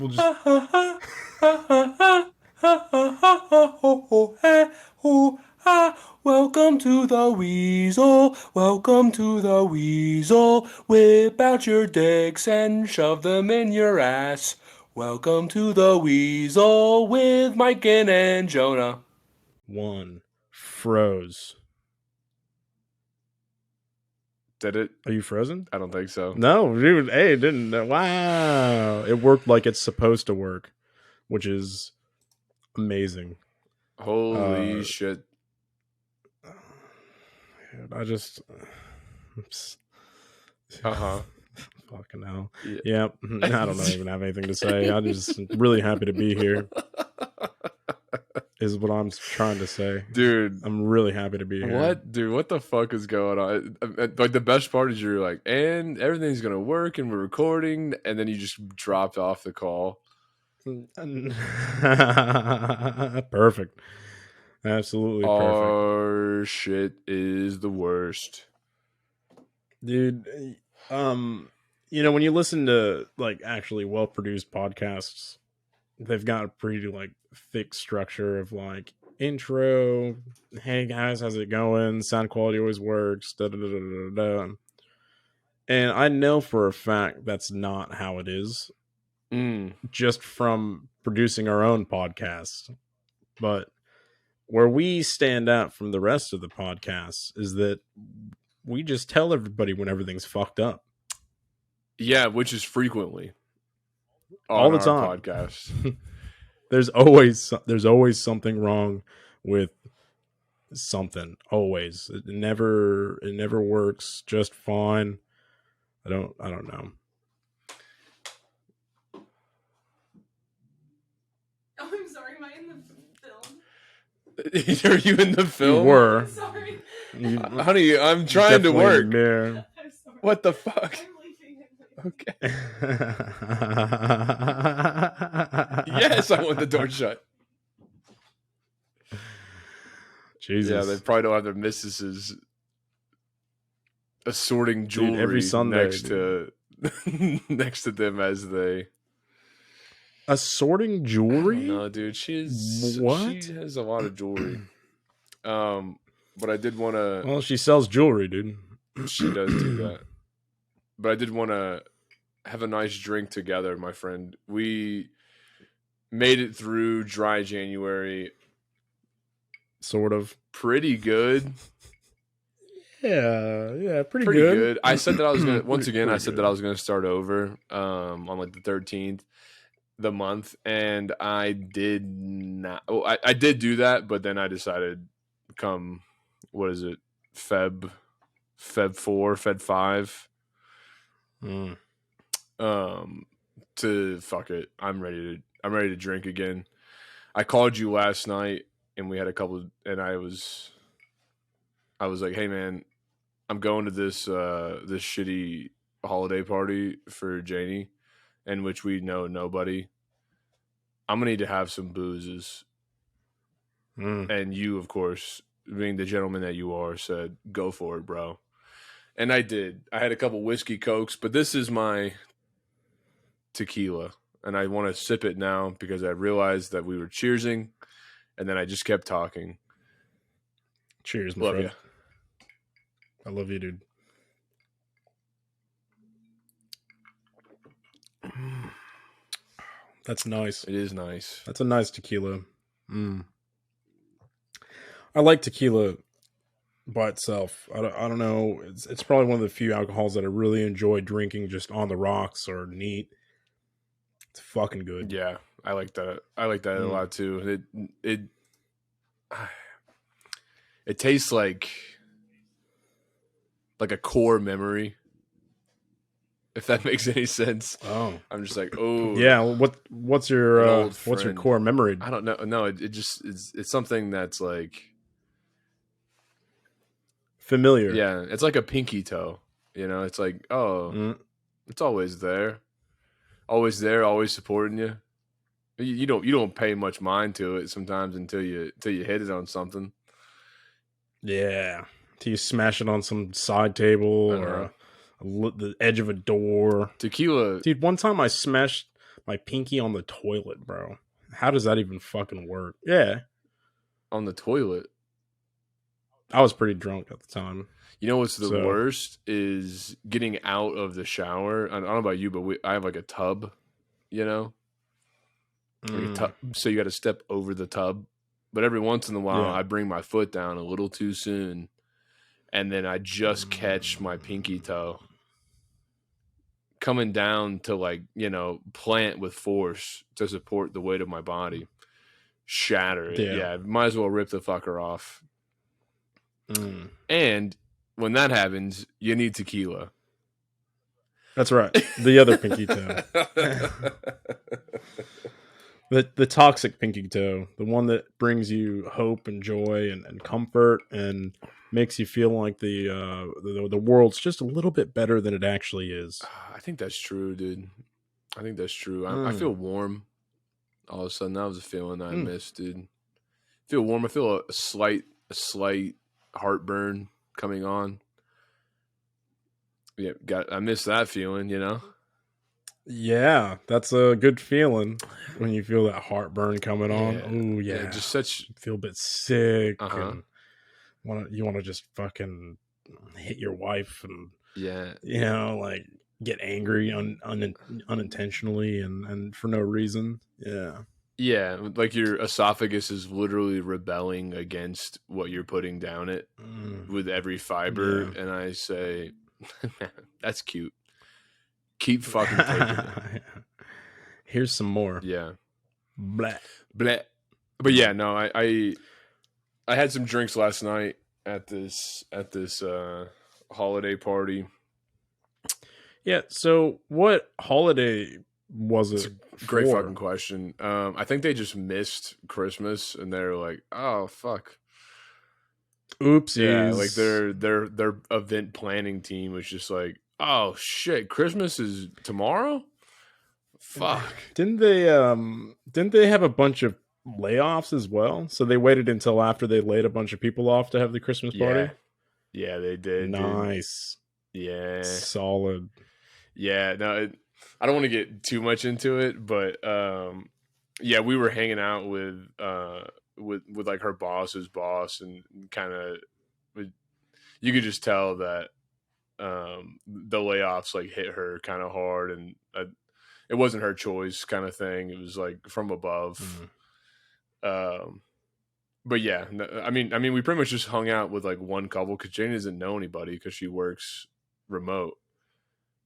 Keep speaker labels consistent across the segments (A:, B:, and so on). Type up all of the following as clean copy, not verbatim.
A: we'll just.
B: Welcome to the Weasel. Welcome to the Weasel. Whip out your dicks and shove them in your ass. Welcome to the Weasel with Mike and Jonah.
A: One froze.
C: Did it?
A: Are you frozen?
C: I don't think so.
A: No, dude. Hey, it didn't. Wow. It worked like it's supposed to work, which is amazing.
C: Holy shit.
A: I just.
C: Uh-huh.
A: Fucking hell.
C: Yeah.
A: Yeah. I don't even have anything to say. I'm just really happy to be here. Is what I'm trying to say.
C: Dude.
A: I'm really happy to be here.
C: What? Dude, what the fuck is going on? Like, the best part is you're like, and everything's going to work and we're recording, and then you just dropped off the call.
A: Perfect. Absolutely perfect.
C: Our shit is the worst.
A: Dude, you know, when you listen to like actually well-produced podcasts, they've got a pretty like thick structure of like intro, hey guys, how's it going? Sound quality always works. Da, da, da, da, da. And I know for a fact that's not how it is. Just from producing our own podcast. But where we stand out from the rest of the podcasts is that we just tell everybody when everything's fucked up.
C: Yeah, which is frequently
A: all the time.
C: Podcast.
A: There's always something wrong with something. Always. It never works just fine. I don't know.
D: Oh, I'm sorry. Am I in the
C: Are
D: film?
C: you in the film?
A: You were.
D: I'm sorry.
C: Honey, I'm trying to work.
D: I'm sorry.
C: What the fuck?
D: I'm leaving.
C: Okay. Yes, I want the door shut.
A: Jesus.
C: Yeah, they probably don't have their mistresses assorting jewelry
A: every Sunday,
C: next to them as they
A: assorting jewelry.
C: No, dude, she has a lot of jewelry. But I did want to.
A: Well, she sells jewelry, dude.
C: She does do that. But I did want to have a nice drink together, my friend. We made it through dry January.
A: Sort of.
C: Pretty good.
A: Yeah, pretty
C: good. I said that I was gonna I said that I was gonna start over on like the 13th, the month, and I did not. Oh, I did do that, but then I decided come what is it, Feb 4, Feb 5. To fuck it. I'm ready to drink again. I called you last night and we had a couple and I was like, hey man, I'm going to this this shitty holiday party for Janie, in which we know nobody. I'm gonna need to have some boozes. And you, of course, being the gentleman that you are, said, go for it, bro. And I did. I had a couple whiskey cokes, but this is my tequila. And I want to sip it now because I realized that we were cheersing. And then I just kept talking.
A: Cheers, my friend. I love you, dude. That's nice.
C: It is nice.
A: That's a nice tequila. I like tequila by itself. I don't know. It's probably one of the few alcohols that I really enjoy drinking just on the rocks or neat. It's fucking good.
C: Yeah, I like that. I like that a lot too. It tastes like a core memory, if that makes any sense.
A: Oh,
C: I'm just like, oh
A: yeah. What's your core memory?
C: I don't know. No, it's something that's like
A: familiar.
C: Yeah, it's like a pinky toe. You know, it's like, it's always there, always supporting you. You don't pay much mind to it sometimes until you hit it on something.
A: Yeah, till you smash it on some side table or the edge of a door.
C: Tequila,
A: dude. One time I smashed my pinky on the toilet, bro. How does that even fucking work? Yeah.
C: On the toilet.
A: I was pretty drunk at the time.
C: You know what's the
A: So-
C: worst is getting out of the shower. I don't know about you, but I have like a tub, you know? Like a tub, so you got to step over the tub. But every once in a while,
A: Yeah.
C: I bring my foot down a little too soon, and then I just catch my pinky toe coming down to, like, you know, plant with force to support the weight of my body. Shatter it. Yeah, might as well rip the fucker off. And when that happens, you need tequila.
A: That's right. The other pinky toe. The toxic pinky toe. The one that brings you hope and joy and comfort and makes you feel like the world's just a little bit better than it actually is.
C: I think that's true, dude. I think that's true. I feel warm. All of a sudden, that was a feeling I missed, dude. I feel warm. I feel a slight heartburn coming on. Yeah, I miss that feeling, you know?
A: Yeah, that's a good feeling when you feel that heartburn coming on. Oh yeah,
C: just such
A: feel a bit sick
C: Uh-huh.
A: and you want to just fucking hit your wife and
C: yeah.
A: you know, like get angry unintentionally and for no reason. Yeah.
C: Yeah, like your esophagus is literally rebelling against what you're putting down it with every fiber.
A: Yeah.
C: And I say, that's cute. Keep fucking taking it.
A: Here's some more.
C: Yeah.
A: Blah.
C: Blah. But yeah, no, I had some drinks last night at this holiday party.
A: Yeah, so what holiday was it?
C: Great
A: for?
C: fucking question. I think they just missed Christmas and they're like, oh fuck.
A: Oopsies.
C: Yeah, like their event planning team was just like, oh shit, Christmas is tomorrow? Fuck.
A: Didn't they have a bunch of layoffs as well? So they waited until after they laid a bunch of people off to have the Christmas party?
C: Yeah, they did.
A: Nice.
C: Dude. Yeah.
A: Solid.
C: Yeah, no, I don't want to get too much into it, but yeah, we were hanging out with like her boss's boss, and kind of you could just tell that the layoffs like hit her kind of hard, and it wasn't her choice kind of thing. It was like from above. But yeah, I mean, we pretty much just hung out with like one couple because Jane doesn't know anybody because she works remote.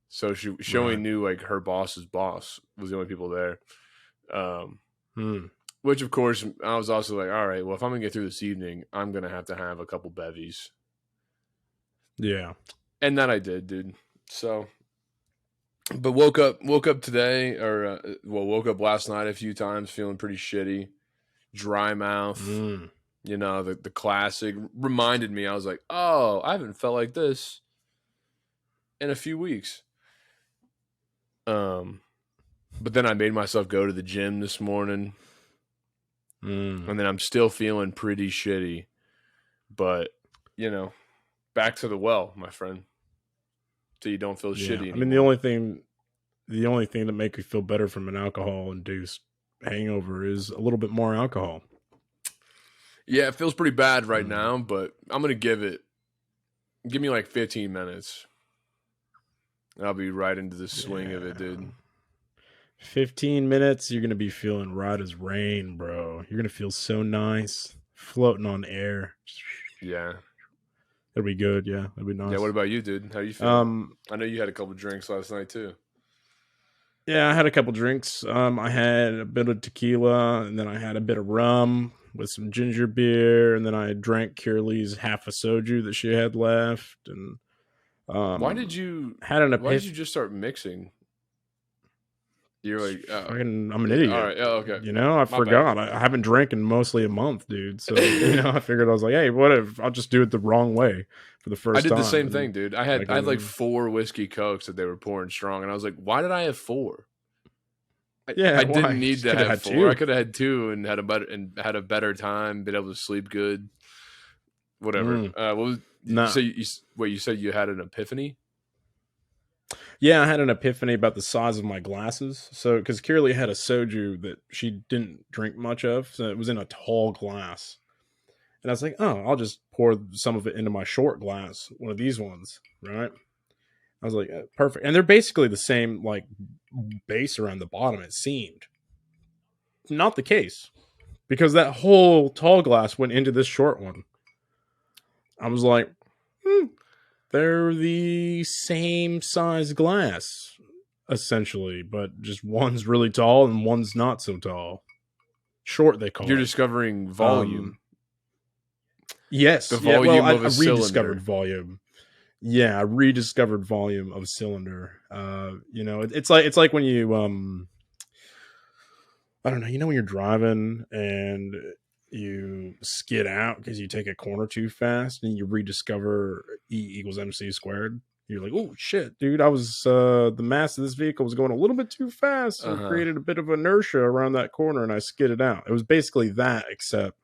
C: So she only knew like her boss's boss was the only people there. Which of course I was also like, all right, well, if I'm gonna get through this evening, I'm gonna have to have a couple bevies.
A: Yeah.
C: And that I did, dude. So, but woke up today, or woke up last night a few times feeling pretty shitty, dry mouth. You know, the classic reminded me. I was like, oh, I haven't felt like this in a few weeks. But then I made myself go to the gym this morning, and then I'm still feeling pretty shitty. But you know, back to the well, my friend. So you don't feel shitty anymore.
A: I mean, the only thing that makes you feel better from an alcohol-induced hangover is a little bit more alcohol.
C: Yeah, it feels pretty bad right now, but I'm gonna give me like 15 minutes. I'll be right into the swing of it, dude.
A: 15 minutes, you're gonna be feeling right as rain, bro. You're gonna feel so nice, floating on air.
C: Yeah.
A: That'd be good. Yeah, that'd be nice.
C: Yeah. What about you, dude? How you feeling? I know you had a couple drinks last night too.
A: Yeah, I had a couple drinks. I had a bit of tequila, and then I had a bit of rum with some ginger beer, and then I drank Curly's half a soju that she had left. And
C: why did you just start mixing? You're like,
A: I'm an idiot.
C: All right, okay.
A: You know, I forgot. I haven't drank in mostly a month, dude. So you know, I figured I was like, hey, what if I'll just do it the wrong way for the first time?
C: I did the same thing, dude. I had like 4 whiskey cokes that they were pouring strong, and I was like, why did I have 4? I didn't need to have 4. 2. I could have had 2 and had a better time, been able to sleep good. Whatever. You said you had an epiphany?
A: Yeah, I had an epiphany about the size of my glasses. So, because Kirli had a soju that she didn't drink much of, so it was in a tall glass. And I was like, oh, I'll just pour some of it into my short glass, one of these ones, right? I was like, perfect. And they're basically the same, like, base around the bottom, it seemed. Not the case, because that whole tall glass went into this short one. I was like, they're the same size glass, essentially, but just one's really tall and one's not so tall. Short, they call
C: You're
A: it.
C: discovering volume.
A: Yes.
C: The
A: Yeah, well,
C: volume
A: I
C: of a
A: rediscovered
C: cylinder.
A: volume. Yeah, I rediscovered volume of cylinder. It's like when you I don't know, when you're driving and you skid out because you take a corner too fast and you rediscover E=mc squared. You're like, oh shit, dude, I was the mass of this vehicle was going a little bit too fast and created a bit of inertia around that corner and I skidded out. It was basically that, except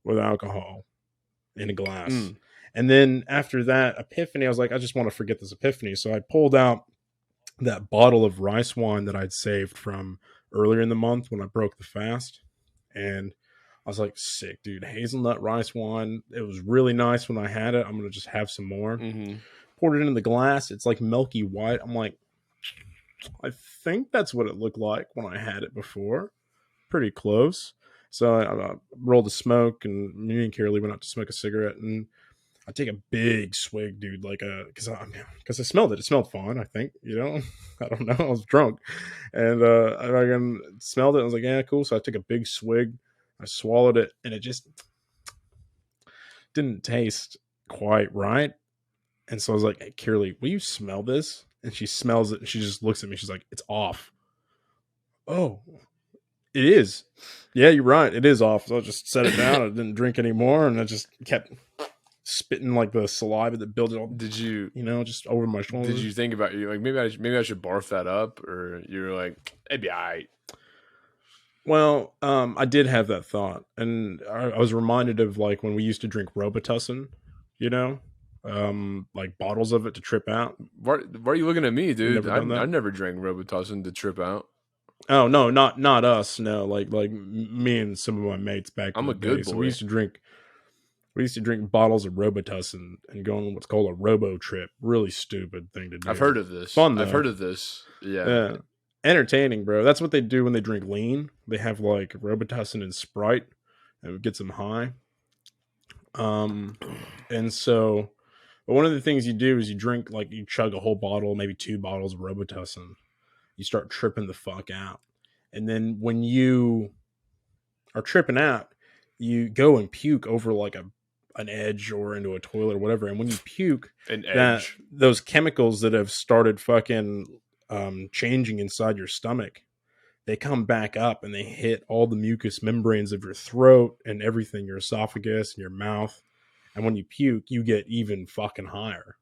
A: with alcohol in a glass. And then after that epiphany, I was like, I just want to forget this epiphany. So I pulled out that bottle of rice wine that I'd saved from earlier in the month when I broke the fast. And I was like, sick, dude. Hazelnut rice wine. It was really nice when I had it. I'm going to just have some more. Poured it in the glass. It's like milky white. I'm like, I think that's what it looked like when I had it before. Pretty close. So I rolled a smoke, and me and Carolee went out to smoke a cigarette, and I take a big swig, dude, like because I smelled it. It smelled fine, I think. I don't know. I was drunk, and I smelled it. I was like, yeah, cool. So I took a big swig. I swallowed it, and it just didn't taste quite right. And so I was like, hey, Carolee, will you smell this? And she smells it, and she just looks at me. She's like, it's off. Oh, it is. Yeah, you're right. It is off. So I just set it down. I didn't drink anymore, and I just kept spitting like the saliva that built it all.
C: Did you,
A: just over my shoulder?
C: Did you think about like maybe I should barf that up, or you're like, it'd be all right?
A: Well, I did have that thought, and I was reminded of like when we used to drink Robitussin, like bottles of it to trip out.
C: Why are you looking at me, dude? I
A: that?
C: never drank Robitussin to trip out.
A: Oh no, not us. No, like me and some of my mates back.
C: I'm a good boy.
A: So we used to drink bottles of Robitussin and go on what's called a Robo trip. Really stupid thing to do.
C: I've heard of this.
A: Fun though.
C: I've heard of this. Yeah.
A: Entertaining, bro. That's what they do when they drink lean. They have like Robitussin and Sprite, and it gets them high. And so, but one of the things you do is you drink, like you chug a whole bottle, maybe 2 bottles of Robitussin. You start tripping the fuck out, and then when you are tripping out, you go and puke over like an edge or into a toilet or whatever. And when you puke, those chemicals that have started fucking changing inside your stomach, they come back up and they hit all the mucous membranes of your throat and everything, your esophagus and your mouth. And when you puke, you get even fucking higher.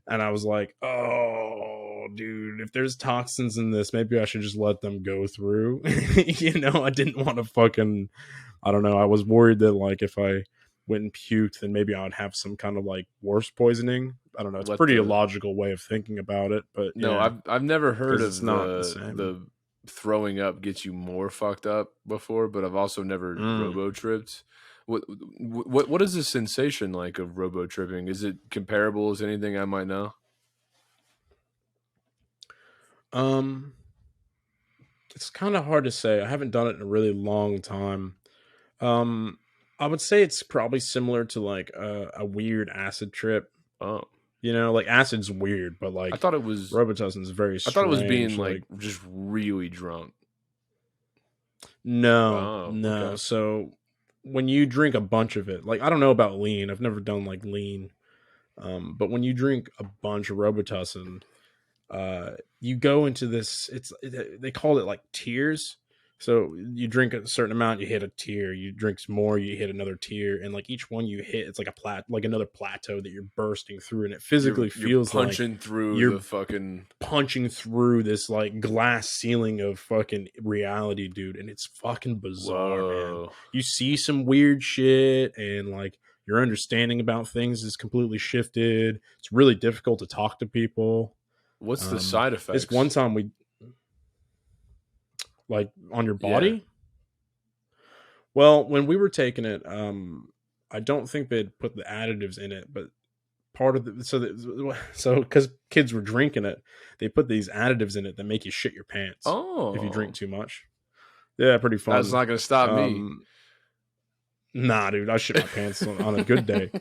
A: And I was like, oh, dude, if there's toxins in this, maybe I should just let them go through. I didn't want to fucking, I don't know. I was worried that like if I went and puked, then maybe I would have some kind of like worse poisoning. I don't know. It's a pretty illogical way of thinking about it, but
C: no,
A: yeah,
C: I've never heard of
A: the
C: throwing up gets you more fucked up before, but I've also never robo tripped. What is the sensation like of robo tripping? Is it comparable as anything I might know?
A: It's kind of hard to say. I haven't done it in a really long time. I would say it's probably similar to like a weird acid trip.
C: Oh,
A: like acid's weird, but like
C: I thought it was
A: Robitussin's very strange.
C: I thought it was being like just really drunk.
A: No. Okay. So when you drink a bunch of it, like I don't know about lean. I've never done like lean. But when you drink a bunch of Robitussin, you go into this, they call it like tiers. So you drink a certain amount, you hit a tier. You drink some more, you hit another tier, and like each one you hit, it's like like another plateau that you're bursting through, and it physically feels
C: punching
A: like
C: through
A: you're
C: the fucking
A: punching through this like glass ceiling of fucking reality, dude, and it's fucking bizarre, man. You see some weird shit, and like your understanding about things is completely shifted. It's really difficult to talk to people.
C: What's the side effects?
A: This one time we, like, on your body.
C: Yeah.
A: Well, when we were taking it, I don't think they'd put the additives in it, but part of the so because kids were drinking it, they put these additives in it that make you shit your pants if you drink too much. Yeah, pretty fun.
C: That's not going to stop me.
A: Nah, dude, I shit my pants on a good day.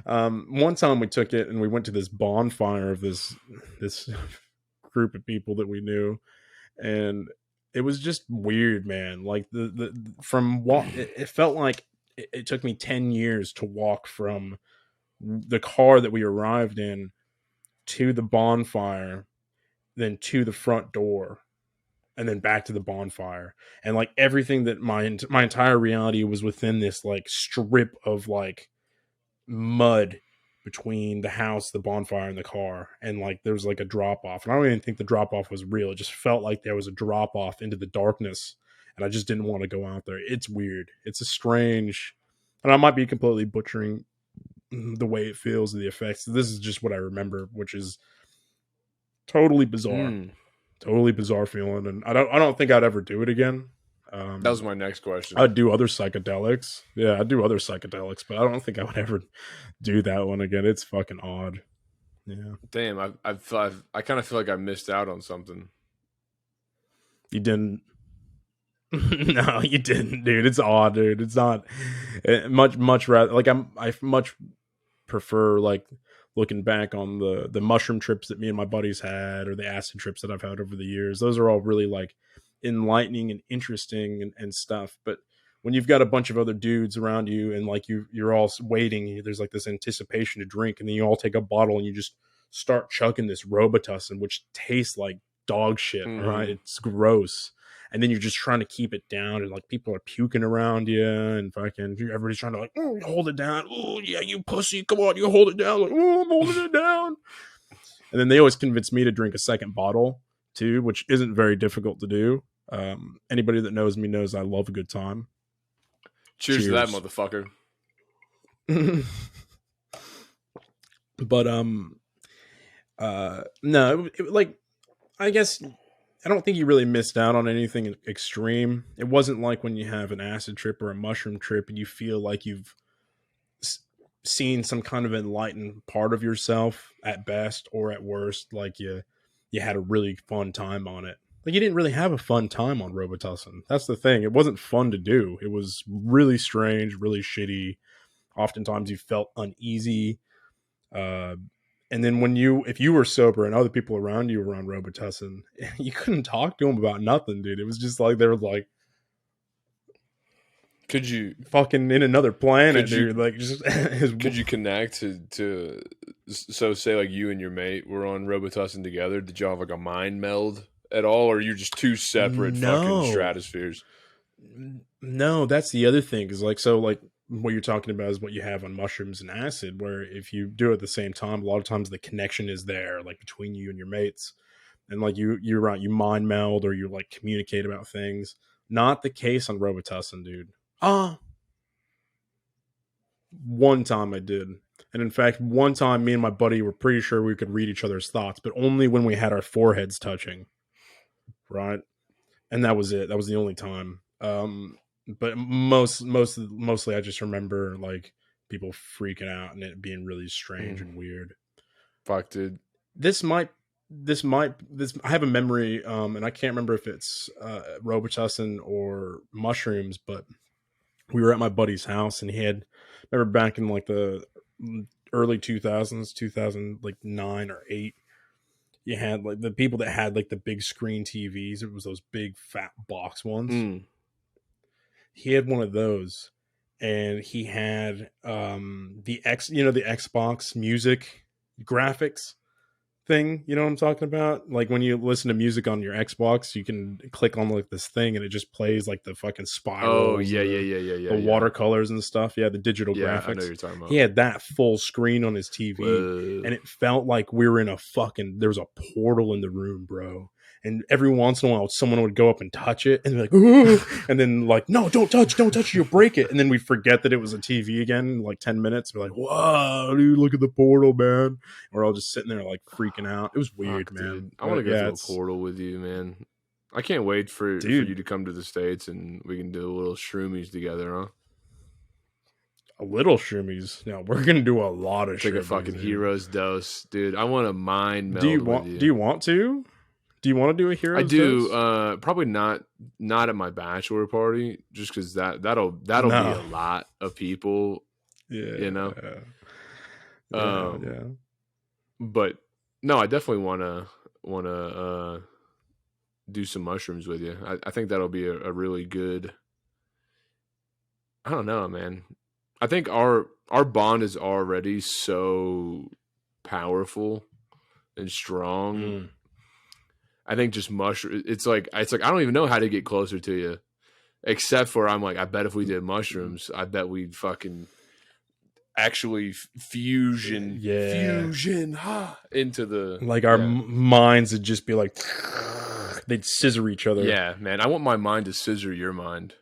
A: One time we took it and we went to this bonfire of this group of people that we knew, and it was just weird, man. Like it felt like it took me 10 years to walk from the car that we arrived in to the bonfire, then to the front door, and then back to the bonfire. And like everything that my entire reality was within this like strip of like mud between the house, the bonfire, and the car. And like there was like a drop off. And I don't even think the drop off was real. It just felt like there was a drop off into the darkness. And I just didn't want to go out there. It's weird. It's a strange, and I might be completely butchering the way it feels, the effects. This is just what I remember, which is totally bizarre. Totally bizarre feeling, and I don't think I'd ever do it again.
C: That was my next question.
A: I'd do other psychedelics. Yeah, I'd do other psychedelics, but I don't think I would ever do that one again. It's fucking odd. Yeah.
C: Damn, I kind of feel like I missed out on something.
A: You didn't. No, you didn't, dude. It's odd, dude. It's not much rather like I much prefer like looking back on the mushroom trips that me and my buddies had, or the acid trips that I've had over the years. Those are all really like enlightening and interesting and stuff. But when you've got a bunch of other dudes around you and like you're all waiting, there's like this anticipation to drink, and then you all take a bottle and you just start chugging this Robitussin, which tastes like dog shit. Right? It's gross. And then you're just trying to keep it down, and like people are puking around you, and fucking everybody's trying to like hold it down. Oh yeah, you pussy, come on, you hold it down. Like, oh, I'm holding it down. And then they always convince me to drink a second bottle too, which isn't very difficult to do. Anybody that knows me knows I love a good time.
C: Cheers to that, motherfucker.
A: But no, like I guess. I don't think you really missed out on anything extreme. It wasn't like when you have an acid trip or a mushroom trip and you feel like you've seen some kind of enlightened part of yourself at best, or at worst, like you had a really fun time on it. Like you didn't really have a fun time on Robitussin. That's the thing. It wasn't fun to do. It was really strange, really shitty. Oftentimes you felt uneasy. And then if you were sober and other people around you were on Robitussin, you couldn't talk to them about nothing, dude. It was just like, they were like,
C: could you
A: fucking in another planet, dude? Like, just
C: could you connect to so say like you and your mate were on Robitussin together? Did y'all have like a mind meld at all, or you're just two separate fucking stratospheres?
A: No, that's the other thing. Is like, so like, what you're talking about is what you have on mushrooms and acid, where if you do it at the same time, a lot of times the connection is there, like between you and your mates, and like you're right, you mind meld or you like communicate about things. Not the case on Robitussin, dude. One time I did, and in fact, one time me and my buddy were pretty sure we could read each other's thoughts, but only when we had our foreheads touching, right? And that was it. That was the only time. But mostly I just remember like people freaking out and it being really strange and weird.
C: Fuck, dude.
A: I have a memory, and I can't remember if it's Robitussin or mushrooms, but we were at my buddy's house and remember back in like the early 2000s, 2009 or 8, you had like the people that had like the big screen TVs. It was those big fat box ones. He had one of those, and he had the Xbox music graphics thing. You know what I'm talking about? Like when you listen to music on your Xbox, you can click on like this thing and it just plays like the fucking spirals.
C: Oh yeah.
A: The watercolors and stuff. Yeah, the digital graphics. I know what you're talking about. He had that full screen on his TV, and it felt like we were in there was a portal in the room, bro. and every once in a while someone would go up and touch it and be like, ooh, and then like, no, don't touch it, you'll break it. And then we'd forget that it was a TV again in like 10 minutes. We're like, whoa, dude, look at the portal, man. And we're all just sitting there like freaking out. It was weird,
C: Fuck,
A: man.
C: dude. I want to go through a portal with you, man. I can't wait for you to come to the States and we can do a little shroomies together, huh?
A: A little shroomies. No, we're gonna do a lot of
C: Take
A: shroomies,
C: a fucking
A: dude.
C: hero's dose, dude. I want a mind meld
A: Do you
C: with you.
A: Do you want to? Do you want to do a hero's
C: I do.
A: dose?
C: Probably not at my bachelor party, just because that'll be a lot of people.
A: Yeah,
C: you know.
A: Yeah.
C: But no, I definitely wanna do some mushrooms with you. I think that'll be a really good. I don't know, man. I think our bond is already so powerful and strong. I think just mushroom. It's like I don't even know how to get closer to you, except for I'm like, I bet if we did mushrooms, I bet we'd fucking actually fusion into the
A: like our minds would just be like they'd scissor each other.
C: Yeah, man. I want my mind to scissor your mind.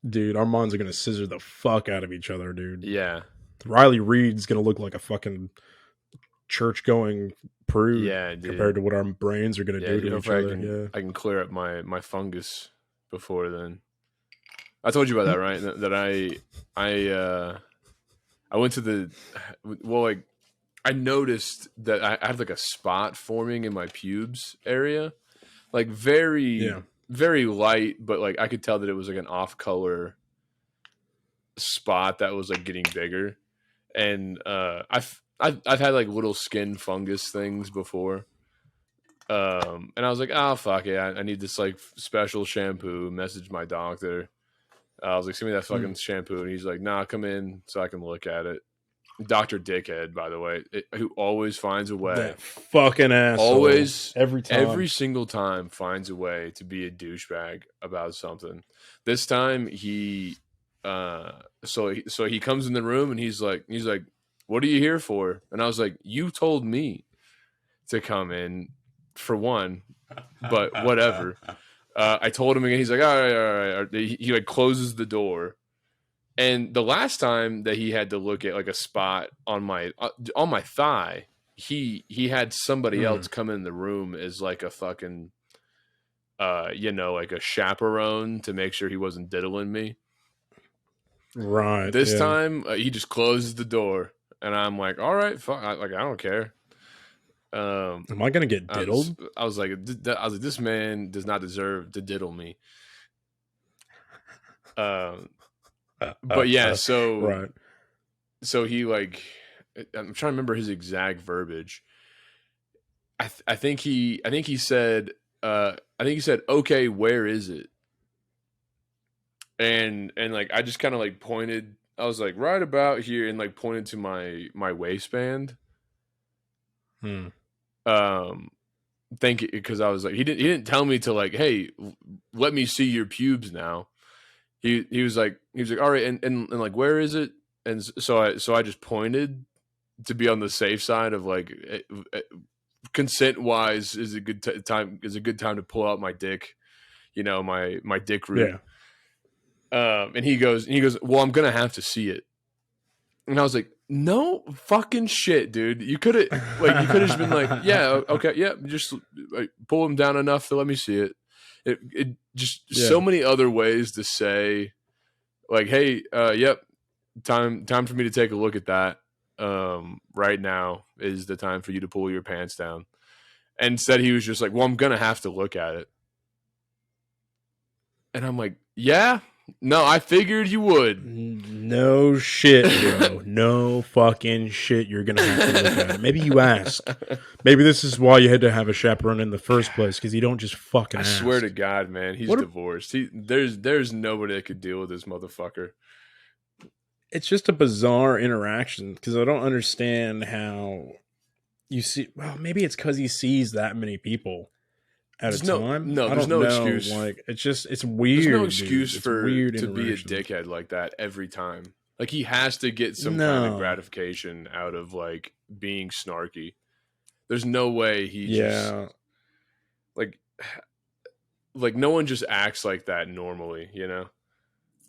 A: Dude, our minds are gonna scissor the fuck out of each other, dude.
C: Yeah.
A: Riley Reed's gonna look like a fucking church-going prude,
C: dude.
A: Compared to what our brains are gonna do to each other.
C: I can clear up my fungus before then. I told you about that, right? That I went to I noticed that I have like a spot forming in my pubes area, like very light, but like I could tell that it was like an off color spot that was like getting bigger. And I've had like little skin fungus things before. And I was like, oh fuck it, I need this like special shampoo. Messaged my doctor. I was like, send me that fucking shampoo, and he's like, nah, come in so I can look at it. Dr. Dickhead, by the way, who always finds a way.
A: That fucking asshole.
C: Always,
A: every
C: single time finds a way to be a douchebag about something. This time he, so he comes in the room and he's like, what are you here for? And I was like, you told me to come in for one, but whatever. I told him again. He's like, all right. He like closes the door. And the last time that he had to look at like a spot on my thigh, he had somebody else come in the room as like a fucking, like a chaperone to make sure he wasn't diddling me.
A: Right.
C: This time he just closes the door, and I'm like, all right, fuck, I don't care.
A: Am I gonna get diddled?
C: I was like, this man does not deserve to diddle me. But yeah, so
A: right.
C: So he like, I'm trying to remember his exact verbiage. I think he said, okay, where is it? And like I just kind of like pointed. I was like right about here, and like pointed to my waistband. Because I was like, he didn't tell me to like, hey, let me see your pubes now. He was like, all right, and like, where is it? And so I just pointed to be on the safe side of like, consent wise is a good time to pull out my dick, my dick root. Yeah. And he goes, well, I'm gonna have to see it. And I was like, no fucking shit, dude. You could have just been like, yeah, okay, yeah, just like, pull him down enough to let me see it. It just so many other ways to say, like, hey, yep, time for me to take a look at that. Right now is the time for you to pull your pants down. And instead, he was just like, well, I'm gonna have to look at it. And I'm like, yeah. No, I figured you would.
A: No shit, bro. No fucking shit. You're gonna have to look at it. Maybe you ask. Maybe this is why you had to have a chaperone in the first place, because you don't just fucking ask.
C: I swear to God, man, he's divorced. There's nobody that could deal with this motherfucker.
A: It's just a bizarre interaction, because I don't understand how you see. Well, maybe it's because he sees that many people at a time.
C: No, there's no excuse.
A: Like, it's weird.
C: There's no excuse
A: for weird
C: to be a dickhead like that every time. Like, he has to get some kind of gratification out of like being snarky. There's no way he just. like no one just acts like that normally, you know?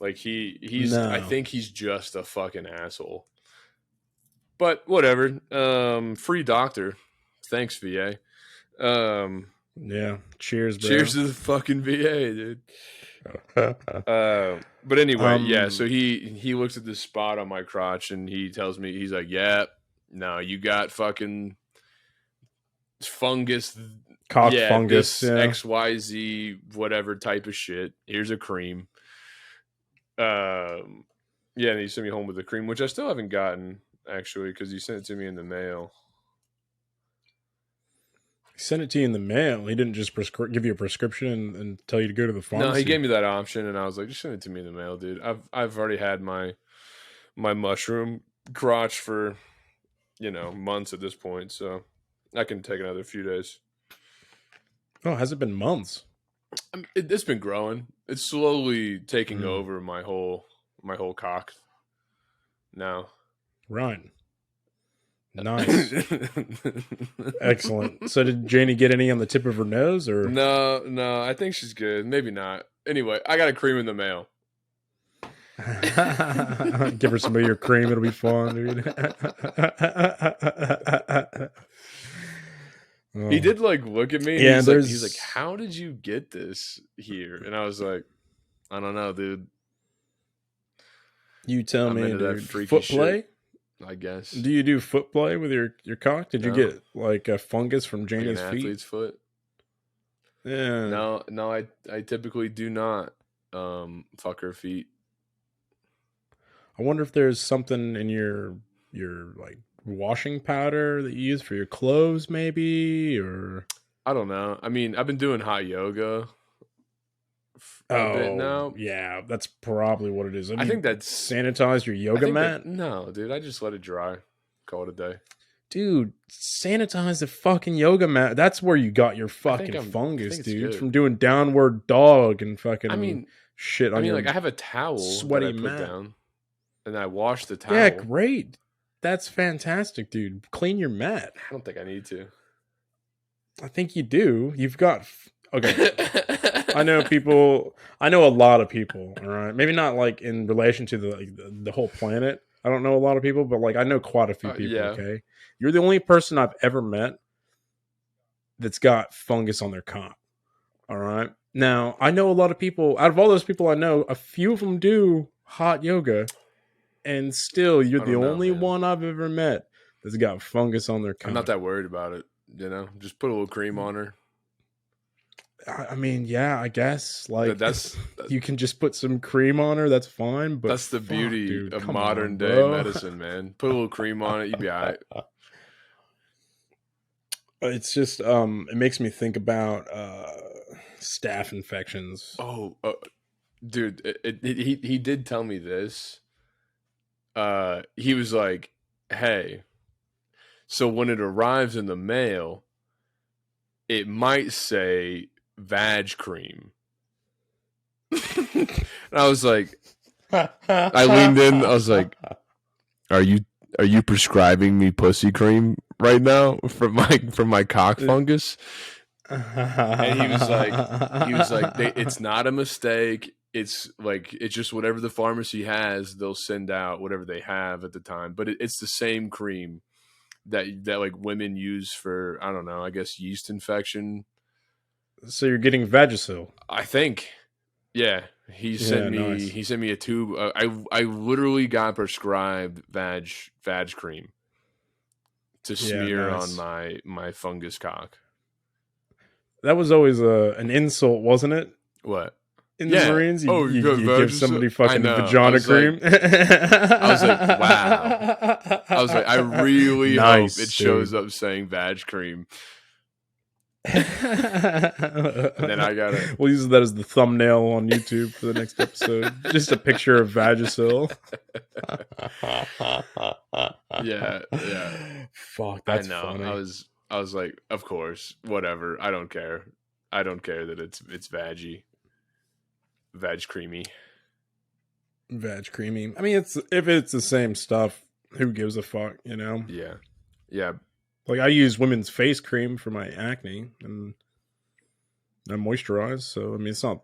C: Like he's I
A: No.
C: think he's just a fucking asshole. But whatever. Free doctor. Thanks, VA.
A: Yeah. Cheers, bro.
C: Cheers to the fucking VA, dude. But anyway, yeah. So he looks at this spot on my crotch and he tells me, he's like, "Yeah, no, you got fucking fungus,
A: cock fungus,
C: this
A: yeah.
C: XYZ whatever type of shit. Here's a cream." Yeah, and he sent me home with the cream, which I still haven't gotten actually because he sent it to me in the mail.
A: He sent it to you in the mail. He didn't just give you a prescription and tell you to go to the pharmacy.
C: No, he gave me that option, and I was like, just send it to me in the mail, dude. I've already had my mushroom crotch for, months at this point, so I can take another few days.
A: Oh, has it been months?
C: It's been growing. It's slowly taking over my whole cock now.
A: Right. Nice. Excellent. So did Janie get any on the tip of her nose or?
C: No, I think she's good. Maybe not. Anyway, I got a cream in the mail.
A: Give her some of your cream. It'll be fun, dude.
C: He did look at me. And he's like, "How did you get this here?" And I was like, "I don't know, dude."
A: You tell me, dude. Foot play?
C: I guess.
A: Do you do foot play with your cock? Did you get a fungus from Janie's feet?
C: Athlete's foot?
A: Yeah.
C: No, I typically do not fuck her feet.
A: I wonder if there's something in your washing powder that you use for your clothes, maybe, or
C: I don't know. I mean, I've been doing hot yoga a bit now.
A: Yeah, that's probably what it is.
C: I think that's
A: sanitize your yoga mat.
C: No, dude, I just let it dry. Call it a day.
A: Dude, sanitize the fucking yoga mat. That's where you got your fucking fungus, dude, from doing downward dog and fucking shit on your
C: I have a towel
A: sweaty
C: that I put
A: mat
C: down, and I wash the towel.
A: Yeah, great. That's fantastic, dude. Clean your mat.
C: I don't think I need to.
A: I think you do. You've got okay. I know a lot of people, all right? Maybe not in relation to the whole planet. I don't know a lot of people, but I know quite a few people, okay? You're the only person I've ever met that's got fungus on their cock. All right? Now, I know a lot of people, out of all those people I know, a few of them do hot yoga, and still you're the only one I've ever met that's got fungus on their cock.
C: I'm not that worried about it, Just put a little cream on her.
A: I mean, yeah, I guess
C: that's
A: you can just put some cream on her. That's fine. But
C: that's the beauty of modern day medicine, man. Put a little cream on it, you'll be all right.
A: It's just it makes me think about staph infections.
C: Oh, dude, he did tell me this. He was like, "Hey, so when it arrives in the mail, it might say vag cream." And I was like, I leaned in. I was like, "Are you prescribing me pussy cream right now for my cock fungus?" And he was like, "It's not a mistake. It's just whatever the pharmacy has, they'll send out whatever they have at the time. But it's the same cream that women use for, I don't know, I guess yeast infection."
A: So you're getting Vagisil,
C: I think. Yeah, he sent me a tube. I literally got prescribed vag cream to smear on my fungus cock.
A: That was always an insult, wasn't it?
C: What?
A: In the Marines, you give somebody fucking vagina cream.
C: I was like, wow. I was like, I really hope it shows up saying vag cream. And then I got it.
A: We'll use that as the thumbnail on YouTube for the next episode. Just a picture of Vagisil.
C: Yeah.
A: Fuck, that's
C: I know.
A: funny.
C: I was like, of course, whatever. I don't care. I don't care that it's vaggy. Vag creamy.
A: Vag creamy. I mean, if it's the same stuff, who gives a fuck,
C: Yeah.
A: I use women's face cream for my acne, and I moisturize, so I mean it's not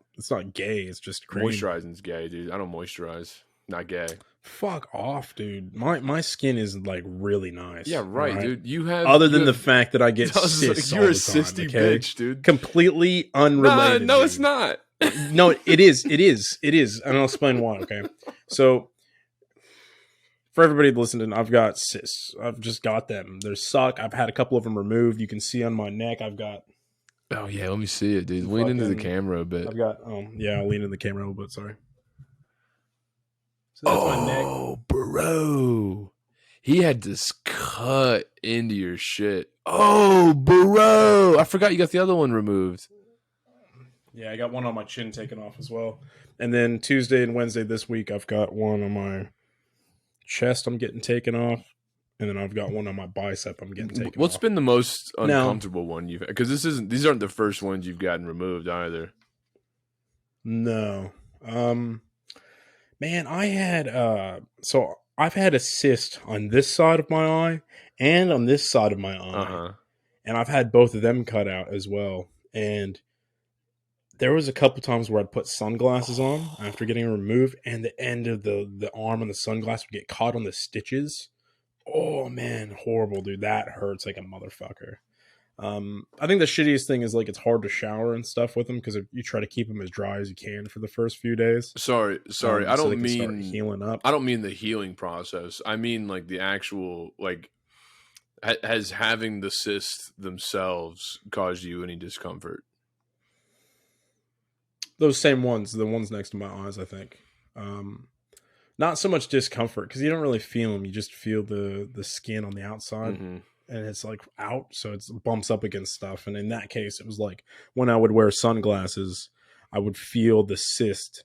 A: gay. It's just cream.
C: Moisturizing's gay, dude. I don't moisturize. Not gay.
A: Fuck off, dude. My skin is like really nice.
C: Yeah, right, dude. You have
A: other than the fact that I get cysts.
C: You're
A: all
C: a
A: the time,
C: cysty
A: okay?
C: bitch, dude.
A: Completely unrelated.
C: No,
A: dude.
C: it's not.
A: No, it is, and I'll explain why. Okay, so for everybody listening, I've got cysts. I've just got them. They suck. I've had a couple of them removed. You can see on my neck. I've got.
C: Oh yeah, let me see it, dude. Lean into the camera a bit.
A: I've got. Yeah, I'll lean in the camera a little bit. Sorry. So that's my neck.
C: Bro, he had this cut into your shit. Oh, bro, I forgot you got the other one removed.
A: Yeah, I got one on my chin taken off as well. And then Tuesday and Wednesday this week, I've got one on my chest I'm getting taken off. And then I've got one on my bicep I'm getting taken off.
C: What's been the most uncomfortable one you've had? Because these aren't the first ones you've gotten removed either.
A: No. Man, I had so I've had a cyst on this side of my eye and on this side of my eye. And I've had both of them cut out as well. And there was a couple times where I'd put sunglasses on after getting removed, and the end of the arm and the sunglass would get caught on the stitches. Oh man, horrible, dude. That hurts like a motherfucker. I think the shittiest thing is like it's hard to shower and stuff with them because you try to keep them as dry as you can for the first few days.
C: Sorry. I don't mean
A: healing up.
C: I don't mean the healing process. I mean like the actual like. Has having the cysts themselves caused you any discomfort?
A: Those same ones, the ones next to my eyes, I think. Not so much discomfort because you don't really feel them. You just feel the skin on the outside, and it's like out, so it bumps up against stuff. And in that case, it was like when I would wear sunglasses, I would feel the cyst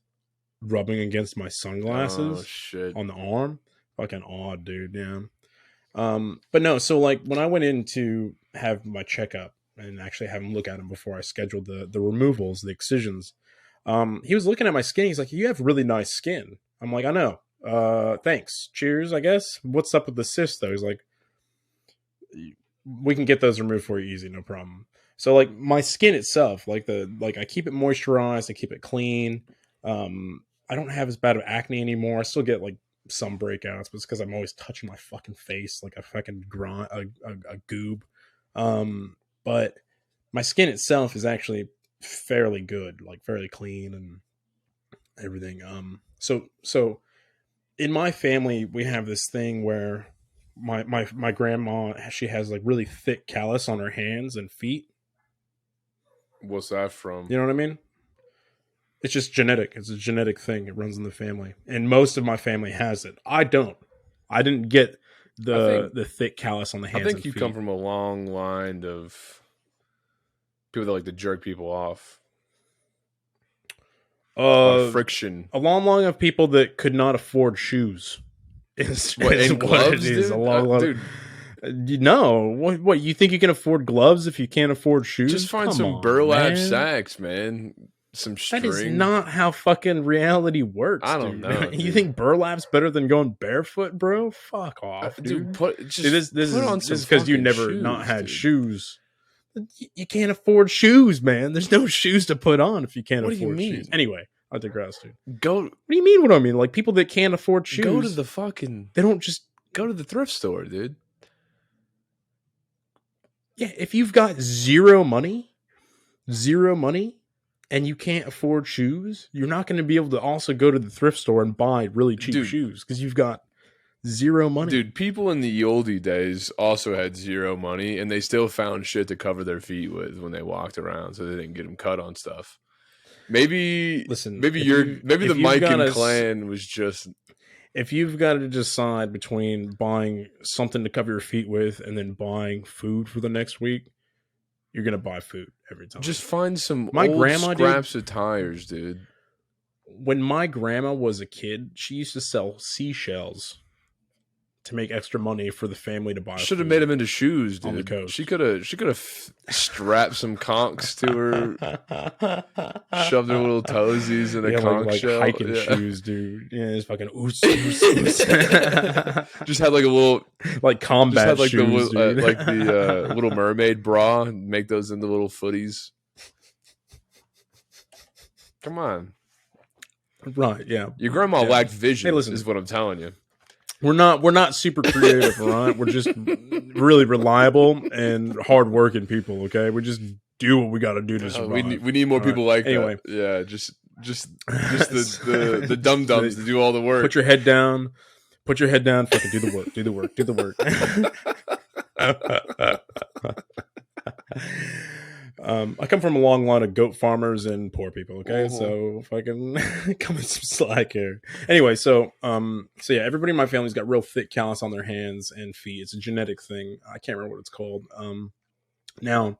A: rubbing against my sunglasses on the arm. Fucking odd, dude. Yeah. But no, so like when I went in to have my checkup and actually have him look at them before I scheduled the removals, the excisions, he was looking at my skin. He's like, "You have really nice skin." I'm like, "I know. Thanks. Cheers, I guess." "What's up with the cyst though?" He's like, "We can get those removed for you easy, no problem." So like my skin itself, like I keep it moisturized, I keep it clean. I don't have as bad of acne anymore. I still get like some breakouts, but it's because I'm always touching my fucking face like a fucking a goob. But my skin itself is actually fairly good, like fairly clean and everything. So in my family, we have this thing where my grandma, she has like really thick callus on her hands and feet.
C: What's that from?
A: You know what I mean? It's just genetic. It's a genetic thing. It runs in the family. And most of my family has it. I don't. I didn't get the thick callus on the hands and feet.
C: I think you come from a long line of people that like to jerk people off. Friction.
A: A long line of people that could not afford shoes. Is
C: what it is.
A: A long dude. No. What, you think you can afford gloves if you can't afford shoes?
C: Just find some burlap sacks, man. Some string.
A: That is not how fucking reality works.
C: I don't know.
A: You think burlap's better than going barefoot, bro? Fuck off, dude.
C: This is
A: because you never not had shoes. You can't afford shoes, man. There's no shoes to put on if you can't afford shoes. Anyway, I digress, dude. What do you mean? What do I mean? Like people that can't afford shoes.
C: Go to the fucking.
A: They don't just
C: go to the thrift store, dude.
A: Yeah, if you've got zero money. And you can't afford shoes, you're not going to be able to also go to the thrift store and buy really cheap shoes because you've got zero money.
C: Dude, people in the oldie days also had zero money, and they still found shit to cover their feet with when they walked around, so they didn't get them cut on stuff. Maybe the Mike and clan was just.
A: If you've got to decide between buying something to cover your feet with and then buying food for the next week, you're gonna buy food every time.
C: Just find some old scraps of tires, dude.
A: When my grandma was a kid, she used to sell seashells to make extra money for the family to buy.
C: Should have made them into shoes, dude.
A: On the coast.
C: She could have strapped some conchs to her, shoved her little toesies in a conch shell.
A: Hiking shoes, dude. Yeah, it's fucking oos.
C: Just had like a little
A: like combat
C: just had like
A: shoes,
C: the like the Little Mermaid bra, and make those into little footies. Come on.
A: Right, yeah.
C: Your grandma
A: Yeah.
C: lacked vision,
A: Hey, listen.
C: is what I'm telling you.
A: We're not super creative, right? We're just really reliable and hardworking people, okay? We just do what we got to do to survive.
C: We need more people like
A: Anyway.
C: that. Yeah, just the dum dums to do all the work.
A: Put your head down. Put your head down. Fucking do the work. Do the work. Do the work. I come from a long line of goat farmers and poor people. Okay, so if I can come in some slack here. Anyway, so yeah, everybody in my family's got real thick callus on their hands and feet. It's a genetic thing. I can't remember what it's called. Now,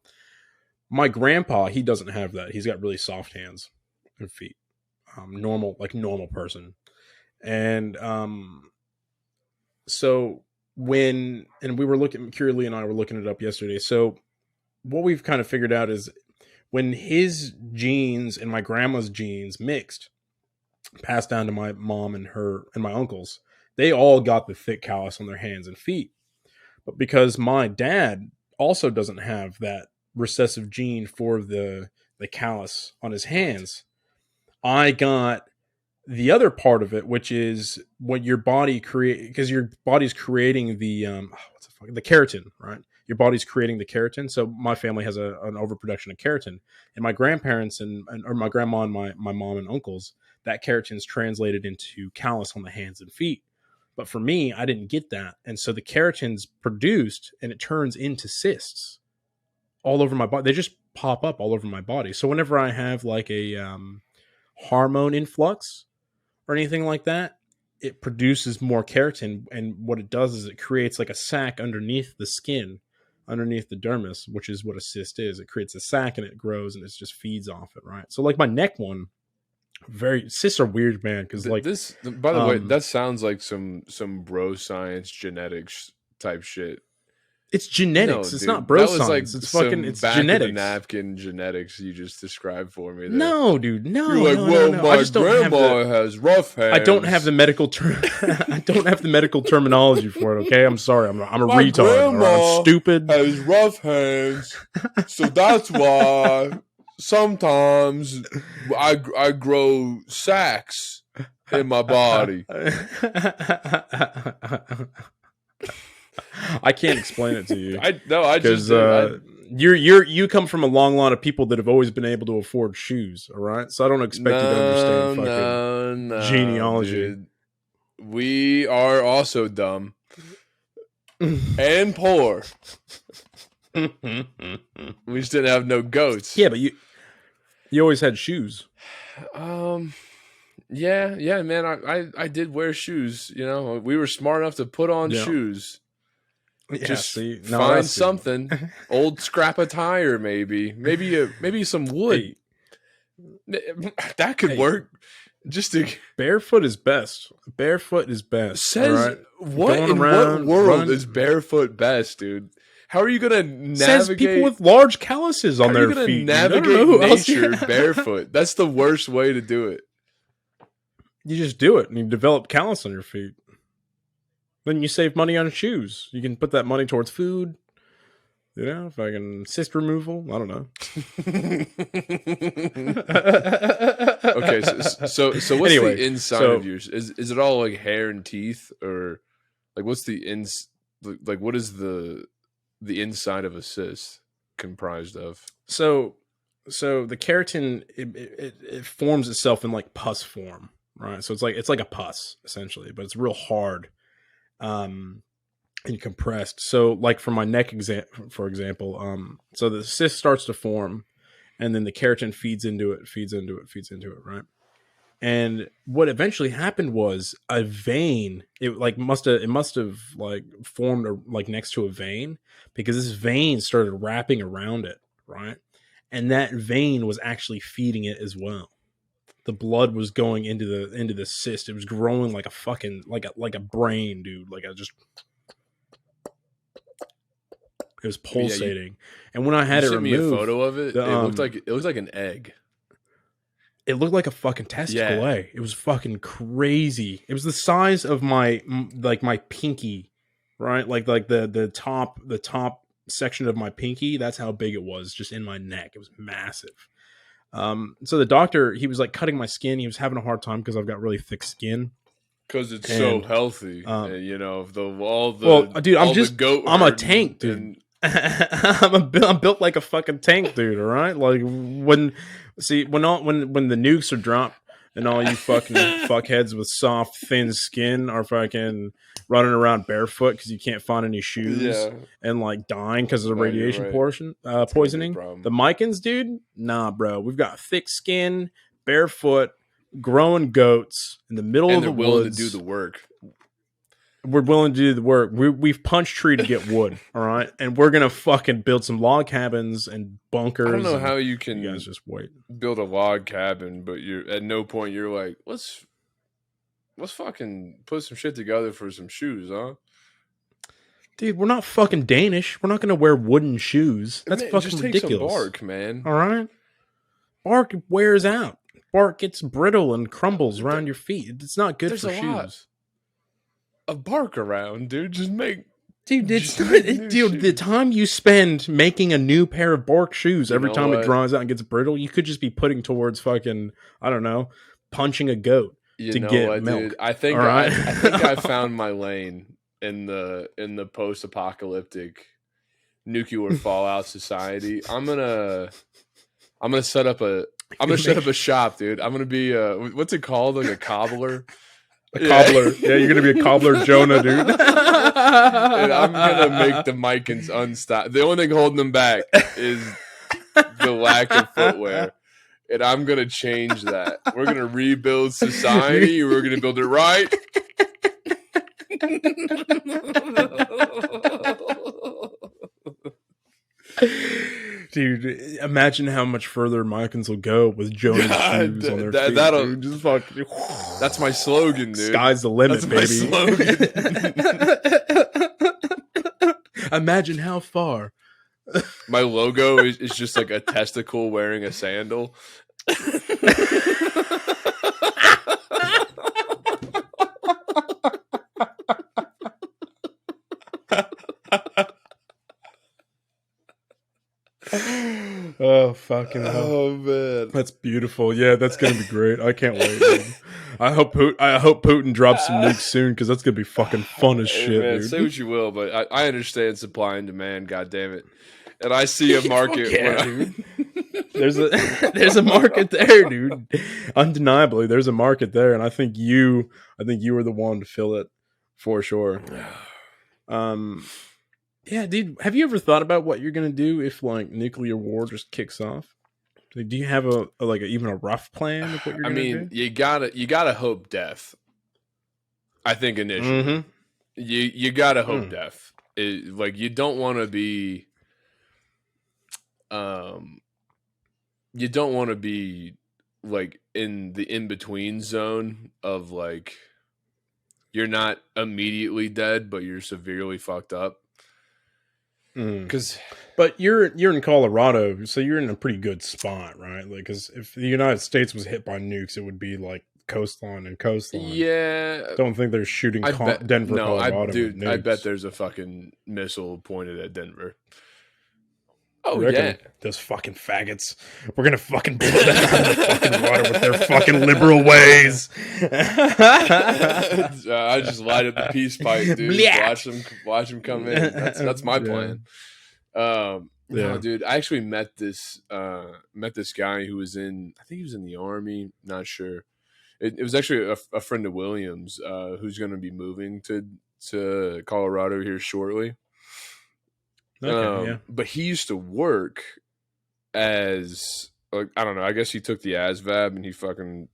A: my grandpa, he doesn't have that. He's got really soft hands and feet. Normal person. And so we were looking, Curly and I were looking it up yesterday. So what we've kind of figured out is when his genes and my grandma's genes mixed, passed down to my mom and my uncles, they all got the thick callus on their hands and feet. But because my dad also doesn't have that recessive gene for the callus on his hands, I got the other part of it, which is what your body because your body's creating the keratin, right? Your body's creating the keratin. So my family has an overproduction of keratin, and my grandparents or my grandma and my mom and uncles, that keratin's translated into callus on the hands and feet. But for me, I didn't get that, and so the keratin's produced and it turns into cysts all over my body. They just pop up all over my body. So whenever I have like a hormone influx or anything like that, it produces more keratin, and what it does is it creates like a sac underneath the skin, underneath the dermis, which is what a cyst is. It creates a sac and it grows and it just feeds off it, right? So like my neck one, cysts are weird, man, because like
C: this, by the way, that sounds like some bro science genetics type shit.
A: It's genetics. It's not bro science. It's fucking. It's genetics.
C: Napkin genetics you just described for me. There.
A: No, dude. No.
C: You're like,
A: no.
C: my grandma has rough hands.
A: I don't have the medical term. I don't have the medical terminology for it. Okay, I'm sorry. I'm a retard. I'm stupid.
C: Has rough hands, so that's why sometimes I grow sacs in my body.
A: I can't explain it to you. You come from a long line of people that have always been able to afford shoes. All right, so I don't expect you to understand fucking genealogy.
C: Dude. We are also dumb and poor. We just didn't have no goats.
A: Yeah, but you always had shoes.
C: Yeah, man. I did wear shoes. You know, we were smart enough to put on shoes.
A: Yeah,
C: just find something, old scrap of tire, maybe some wood. That could work. Just to
A: barefoot is best. Barefoot is best.
C: Says what in what world is barefoot best, dude? How are you gonna navigate?
A: Says people with large calluses on their feet.
C: How are you gonna navigate nature barefoot? That's the worst way to do it.
A: You just do it, and you develop callus on your feet. Then you save money on shoes. You can put that money towards food. You know, fucking cyst removal. I don't know.
C: Okay, so what's the inside of yours? Is it all like hair and teeth, or like what's what is the inside of a cyst comprised of? So
A: the keratin it forms itself in like pus form, right? So it's like a pus essentially, but it's real hard. And compressed. So like for my neck for example, so the cyst starts to form and then the keratin feeds into it, right? And what eventually happened was a vein, it must have like formed like next to a vein, because this vein started wrapping around it, right? And that vein was actually feeding it as well. The blood was going into the cyst. It was growing like a fucking like a brain, dude. It was pulsating. And when I had it removed,
C: me a photo of it. It looked like an egg.
A: It looked like a fucking testicle egg. It was fucking crazy. It was the size of my pinky, right? Like the top section of my pinky. That's how big it was, just in my neck. It was massive. So the doctor, he was like cutting my skin. He was having a hard time because I've got really thick skin.
C: Because it's so
A: And,
C: healthy, you know.
A: Dude, I'm a tank, dude.
C: And
A: I'm built like a fucking tank, dude. All right, like when the nukes are dropped and all you fucking fuckheads with soft, thin skin are fucking running around barefoot because you can't find any shoes and like dying because of the radiation poisoning. The Micans, dude, nah, bro. We've got thick skin, barefoot, growing goats in the middle of the woods.
C: Willing to do the work.
A: We're willing to do the work. We've punched tree to get wood, all right? And we're gonna fucking build some log cabins and bunkers.
C: I don't know how you can
A: guys just wait.
C: Build a log cabin, but you're at no point you're like, let's fucking put some shit together for some shoes, huh?
A: Dude, we're not fucking Danish. We're not gonna wear wooden shoes. That's fucking
C: just
A: ridiculous.
C: Take some bark, man.
A: All right, bark wears out. Bark gets brittle and crumbles around your feet. It's not good for shoes.
C: Of bark around, dude. Just make,
A: dude. The time you spend making a new pair of bark shoes every time it dries out and gets brittle, you could just be putting towards fucking, I don't know, punching a goat to get milk.
C: Dude, I think I found my lane in the post-apocalyptic nuclear fallout society. I'm gonna set up a shop, dude. I'm gonna be what's it called? Like a cobbler.
A: Cobbler. Yeah, you're gonna be a cobbler Jonah, dude.
C: And I'm gonna make the Micans unstop. The only thing holding them back is the lack of footwear. And I'm gonna change that. We're gonna rebuild society. We're gonna build it right.
A: Dude, imagine how much further Micans will go with Jonah's shoes on their feet. Dude. Just fucking,
C: that's my slogan, dude.
A: Sky's the limit,
C: that's
A: baby. My slogan. Imagine how far.
C: My logo is just like a testicle wearing a sandal.
A: Oh fucking hell!
C: Oh man,
A: that's beautiful. Yeah, that's gonna be great. I can't wait. Dude. I hope Putin drops some nukes soon because that's gonna be fucking fun as shit.
C: Man,
A: dude.
C: Say what you will, but I understand supply and demand. God damn it! And I see a market.
A: Dude. There's a market there, dude. Undeniably, there's a market there, and I think you are the one to fill it for sure. Yeah, dude. Have you ever thought about what you're gonna do if like nuclear war just kicks off? Like, do you have even a rough plan of what you're gonna do?
C: You gotta hope death. I think initially, you gotta hope death. Like you don't want to be, you don't want to be like in the in between zone of like you're not immediately dead, but you're severely fucked up.
A: But you're in Colorado, so you're in a pretty good spot, right? Like, because if the United States was hit by nukes, it would be like coastline and coastline.
C: Yeah,
A: don't think they're shooting Denver, Colorado.
C: I bet there's a fucking missile pointed at Denver.
A: Oh yeah, those fucking faggots. We're gonna fucking blow them out of the fucking water with their fucking liberal ways.
C: I just light up the peace pipe, dude. Watch them come in. That's my plan. No, dude. I actually met this guy who was I think he was in the army. Not sure. It was actually a friend of Williams who's going to be moving to Colorado here shortly.
A: Okay,
C: but he used to work as like, I don't know. I guess he took the ASVAB and he fucking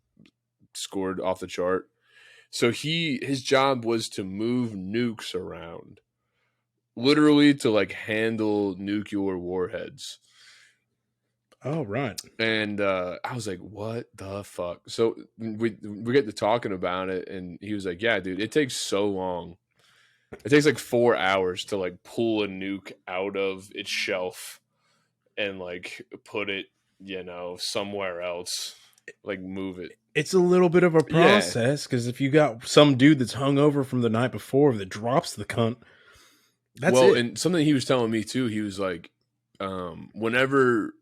C: scored off the chart. So his job was to move nukes around, literally to like handle nuclear warheads.
A: Oh right.
C: And I was like, what the fuck? So we get to talking about it, and he was like, yeah, dude, it takes so long. It takes like 4 hours to like pull a nuke out of its shelf and like put it, somewhere else, like move it.
A: It's a little bit of a process because if you got some dude that's hungover from the night before that drops the cunt, that's it.
C: And something he was telling me too, he was like, whenever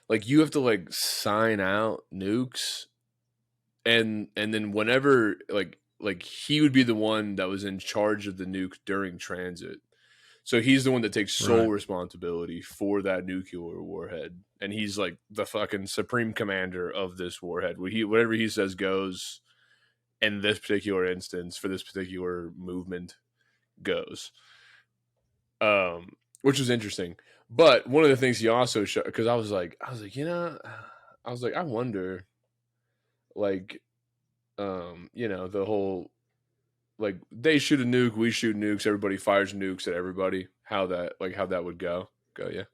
C: like you have to like sign out nukes, and then whenever like he would be the one that was in charge of the nuke during transit. So he's the one that takes sole
A: Right.
C: responsibility for that nuclear warhead, and he's like the fucking supreme commander of this warhead. Whatever he says goes. In this particular instance, for this particular movement, goes. Which was interesting. But one of the things he also showed, because I was like, I wonder, like, the whole like they shoot a nuke, we shoot nukes, everybody fires nukes at everybody. How that would go? Yeah.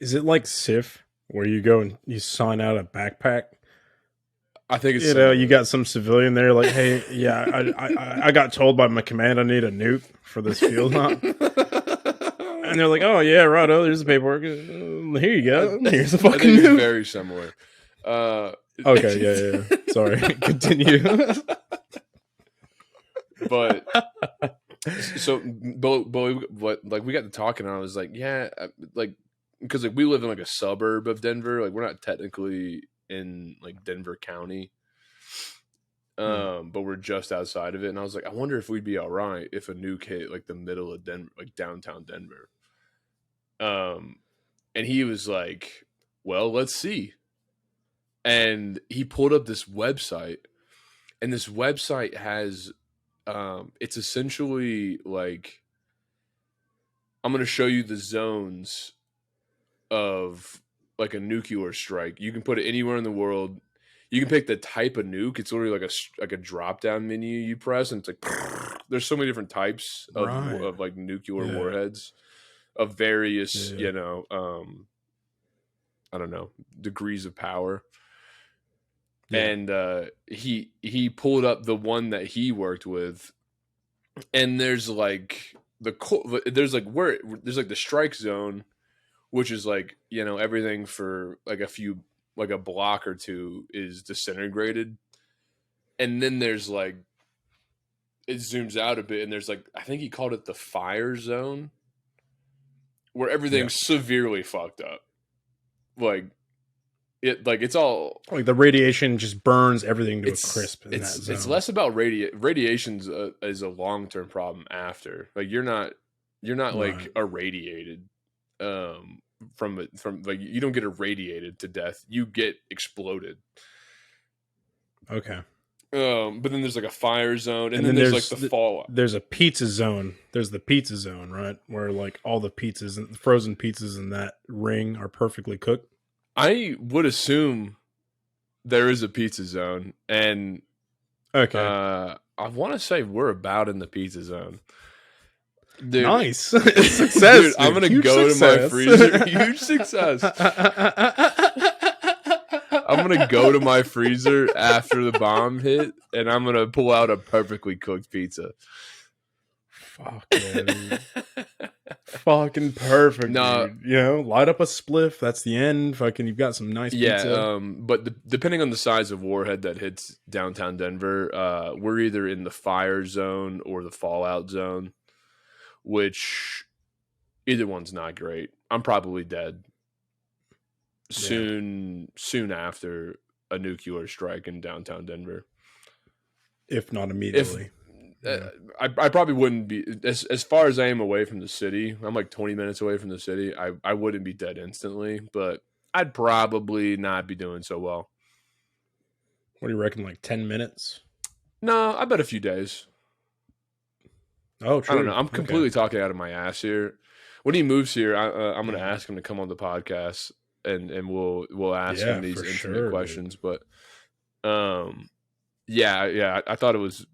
A: Is it like SIF where you go and you sign out a backpack?
C: I think it's
A: You got some civilian there like, hey, yeah, I got told by my command I need a nuke for this field op. And they're like, oh yeah, righto, there's the paperwork. Here you go. Here's the fucking nuke.
C: Very similar.
A: Okay, yeah. Sorry, continue.
C: But we got to talking, and I was like, yeah, like because like we live in like a suburb of Denver, like we're not technically in like Denver County, but we're just outside of it. And I was like, I wonder if we'd be all right if a nuke hit like the middle of Denver, like downtown Denver. And he was like, well, let's see. And he pulled up this website, and this website has it's essentially like, I'm going to show you the zones of like a nuclear strike. You can put it anywhere in the world. You can pick the type of nuke. It's literally like a drop down menu you press, and it's like there's so many different types of like nuclear warheads of various I don't know, degrees of power. Yeah. And he pulled up the one that he worked with, and there's like there's like the strike zone, which is like, everything for like a block or two is disintegrated. And then there's like, it zooms out a bit, and there's like, I think he called it the fire zone, where everything's severely fucked up. Like it's all
A: like the radiation just burns everything to a crisp.
C: It's less about radiation's is a long-term problem after. Like you're not like irradiated from like, you don't get irradiated to death, you get exploded.
A: Okay.
C: But then there's like a fire zone, and then there's like the fallout.
A: There's a pizza zone. There's the pizza zone, right? Where like all the pizzas and frozen pizzas in that ring are perfectly cooked.
C: I would assume there is a pizza zone, and
A: okay.
C: I want to say we're about in the pizza zone. Dude,
A: nice success.
C: Dude, I'm gonna go to my freezer. Huge success. I'm gonna go to my freezer after the bomb hit, and I'm gonna pull out a perfectly cooked pizza.
A: Fuck yeah, dude. Fucking perfect.
C: No,
A: dude. Light up a spliff. That's the end. Fucking, you've got some nice pizza.
C: But depending on the size of warhead that hits downtown Denver, we're either in the fire zone or the fallout zone, which either one's not great. I'm probably dead soon after a nuclear strike in downtown Denver,
A: if not immediately.
C: I probably wouldn't be, as far as I am away from the city. I'm like 20 minutes away from the city. I wouldn't be dead instantly, but I'd probably not be doing so well.
A: What do you reckon, like 10 minutes?
C: No, I bet a few days.
A: Oh, true.
C: I don't know. I'm completely talking out of my ass here. When he moves here, I'm going to ask him to come on the podcast, and we'll ask him these intimate questions. Dude. But yeah, I thought it was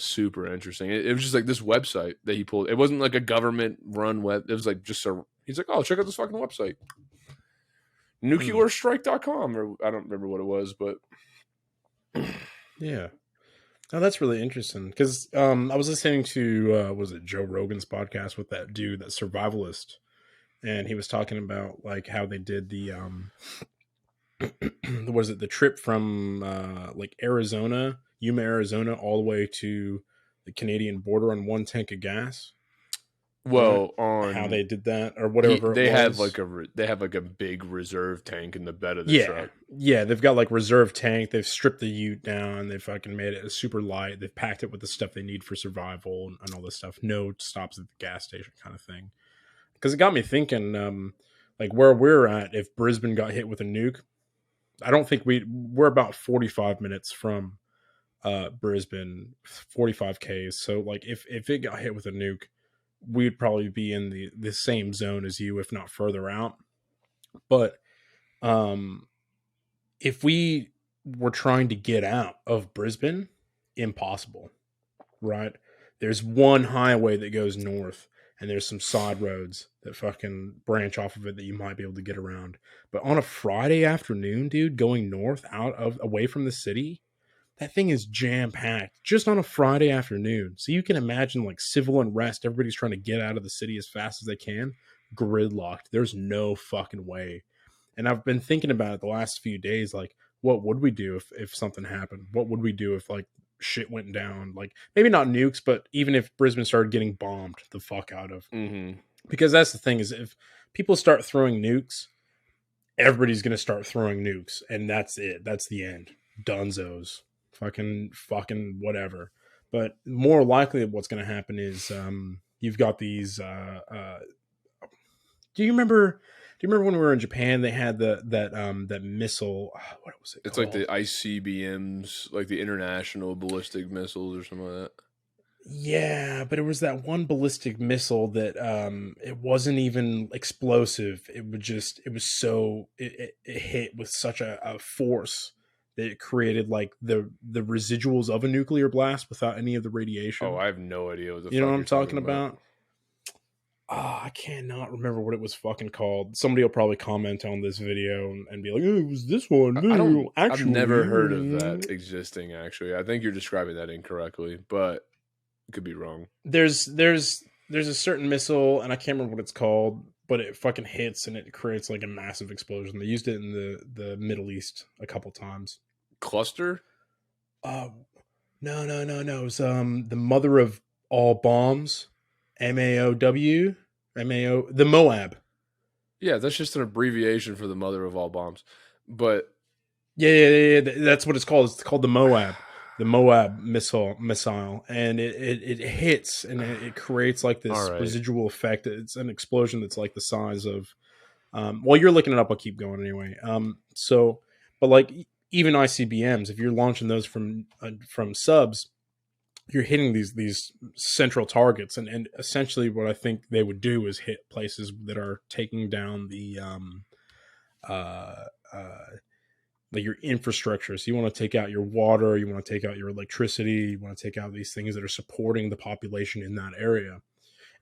C: super interesting. It was just like this website that he pulled. It wasn't like a government run web. It was like just he's like, oh, check out this fucking website, nuclearstrike.com, or I don't remember what it was, but
A: yeah. Oh, that's really interesting, because I was listening to was it Joe Rogan's podcast with that dude, that survivalist, and he was talking about like how they did the was it the trip from like Yuma, Arizona, all the way to the Canadian border on one tank of gas?
C: Well,
A: how
C: on
A: they did that or whatever it
C: they have
A: was.
C: like a big reserve tank in the bed of the
A: Yeah,
C: truck.
A: yeah, they've got like reserve tank. They've stripped the ute down. They've fucking made it super light. They've packed it with the stuff they need for survival and all this stuff. No stops at the gas station kind of thing. Because it got me thinking, like where we're at. If Brisbane got hit with a nuke, I don't think we're about 45 minutes from Brisbane, 45 Ks. So like if it got hit with a nuke, we'd probably be in the same zone as you, if not further out. But um if we were trying to get out of Brisbane, impossible, right? There's one highway that goes north, and there's some side roads that fucking branch off of it that you might be able to get around. But on a Friday afternoon, dude, going north out of away from the city, that thing is jam packed just on a Friday afternoon. So you can imagine like civil unrest. Everybody's trying to get out of the city as fast as they can. Gridlocked. There's no fucking way. And I've been thinking about it the last few days. Like, what would we do if something happened? What would we do if like shit went down? Like maybe not nukes, but even if Brisbane started getting bombed the fuck out of.
C: Mm-hmm.
A: Because that's the thing is if people start throwing nukes, everybody's gonna start throwing nukes, and that's it. That's the end. Dunzos. Fucking whatever. But more likely what's gonna happen is you've got these do you remember when we were in Japan they had that missile what was it
C: It's like the
A: called?
C: ICBMs, like the International Ballistic Missiles or something like that.
A: Yeah, but it was that one ballistic missile that it wasn't even explosive. It was so it hit with such a force that it created like the residuals of a nuclear blast without any of the
C: Oh,
A: radiation.
C: I have no idea what the
A: You know
C: fuck
A: what
C: you're
A: I'm talking
C: about.
A: about? I cannot remember what it was fucking called. Somebody will probably comment on this video and be like, "Oh, it was this one."
C: I don't.
A: No,
C: I've
A: actually,
C: never heard of that existing. Actually, I think you're describing that incorrectly, but could be wrong.
A: there's a certain missile, and I can't remember what it's called, but it fucking hits and it creates like a massive explosion. They used it in the Middle East a couple times.
C: Cluster?
A: Uh, no. It was the mother of all bombs, MAOW, MAO, the Moab.
C: Yeah, that's just an abbreviation for the mother of all bombs. But
A: Yeah. That's what it's called. It's called the Moab missile, and it hits and it creates like this
C: all right,
A: residual effect. It's an explosion that's like the size of. While you're looking it up, I'll keep going anyway. But like even ICBMs, if you're launching those from subs, you're hitting these central targets, and essentially what I think they would do is hit places that are taking down the uh, uh, like your infrastructure. So you want to take out your water, you want to take out your electricity, you want to take out these things that are supporting the population in that area. And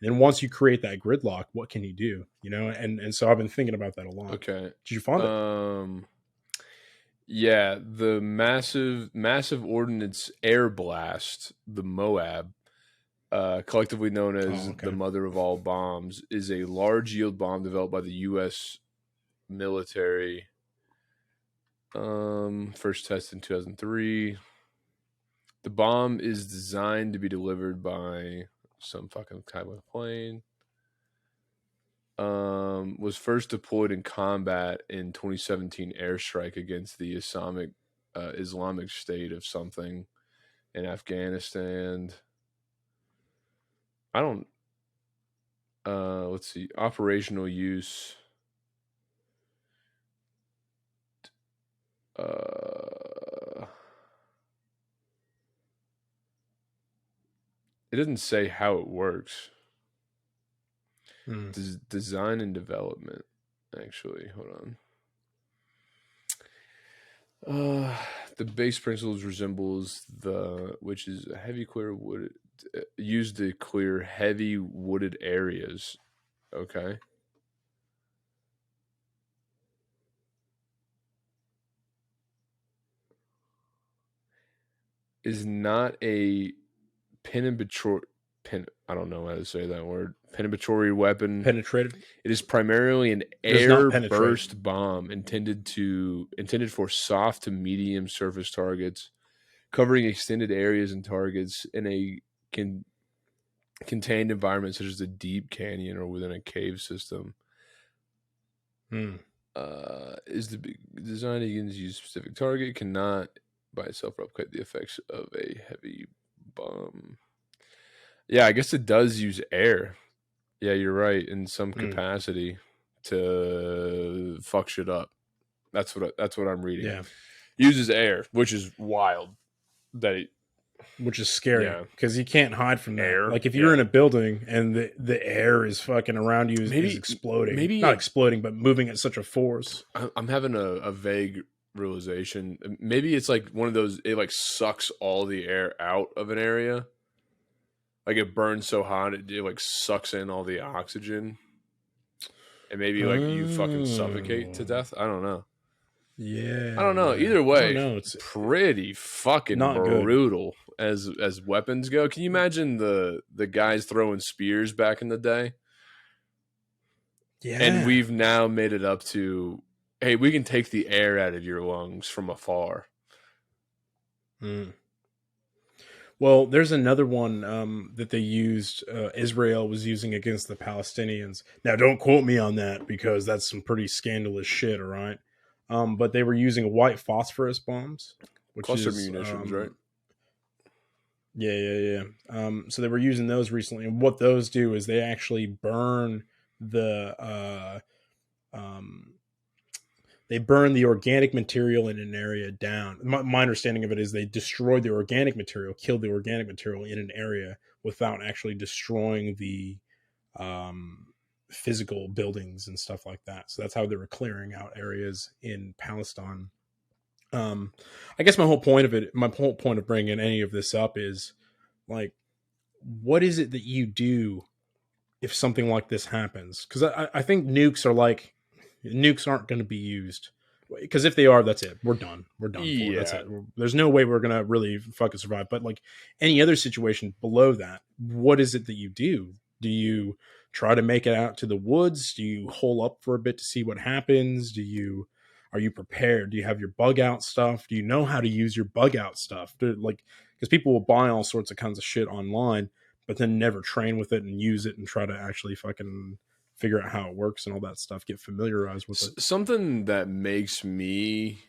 A: then once you create that gridlock, what can you do? You know, and so I've been thinking about that a lot.
C: okay.
A: Did you find it?
C: Yeah, the massive ordnance air blast, the Moab, collectively known as
A: Oh, okay.
C: the mother of all bombs, is a large yield bomb developed by the U.S. military. First test in 2003. The bomb is designed to be delivered by some fucking type of plane. Was first deployed in combat in 2017 airstrike against the Islamic State of something in Afghanistan. I don't. Let's see. Operational use. It doesn't say how it works. Design and development. Actually, hold on. The base principles resembles which is a heavy clear wood used to clear heavy wooded areas. Okay. Is not a penetratory. I don't know how to say that word. Penetratory weapon.
A: Penetrated.
C: It is primarily an air burst bomb intended for soft to medium surface targets, covering extended areas and targets in a contained environment such as a deep canyon or within a cave system.
A: Hmm.
C: Is designed against use specific target, cannot by itself replicate the effects of a heavy bomb. Yeah, I guess it does use air. Yeah, you're right, in some capacity to fuck shit up. That's what I'm reading.
A: Yeah.
C: Uses air, which is wild.
A: Which is scary because you can't hide from that.
C: Air,
A: Like if you're in a building and the air is fucking around you is exploding, not exploding, but moving at such a force.
C: I'm having a vague realization. Maybe it's like one of those. It like sucks all the air out of an area. Like it burns so hot, it like sucks in all the oxygen, and maybe like you fucking suffocate to death. I don't know.
A: Yeah,
C: I don't know. Either way,
A: it's
C: pretty fucking
A: not
C: brutal as weapons go. Can you imagine the guys throwing spears back in the day?
A: Yeah,
C: and we've now made it up to, hey, we can take the air out of your lungs from afar.
A: Well, there's another one that they used. Israel was using against the Palestinians. Now, don't quote me on that because that's some pretty scandalous shit. All right. But they were using white phosphorus bombs, which
C: cluster
A: is
C: munitions, right?
A: Yeah. So they were using those recently, and what those do is they actually burn the organic material in an area down. My understanding of it is they destroy the organic material, kill the organic material in an area without actually destroying the physical buildings and stuff like that. So that's how they were clearing out areas in Palestine. I guess my whole point of bringing any of this up is like, what is it that you do if something like this happens? Because I think nukes aren't going to be used, because if they are, that's it. We're done.
C: Yeah.
A: That's it. There's no way we're going to really fucking survive. But like any other situation below that, what is it that you do? Do you try to make it out to the woods? Do you hole up for a bit to see what happens? Are you prepared? Do you have your bug out stuff? Do you know how to use your bug out stuff? Because people will buy all sorts of kinds of shit online, but then never train with it and use it and try to actually fucking figure out how it works and all that stuff, get familiarized with it.
C: Something that makes me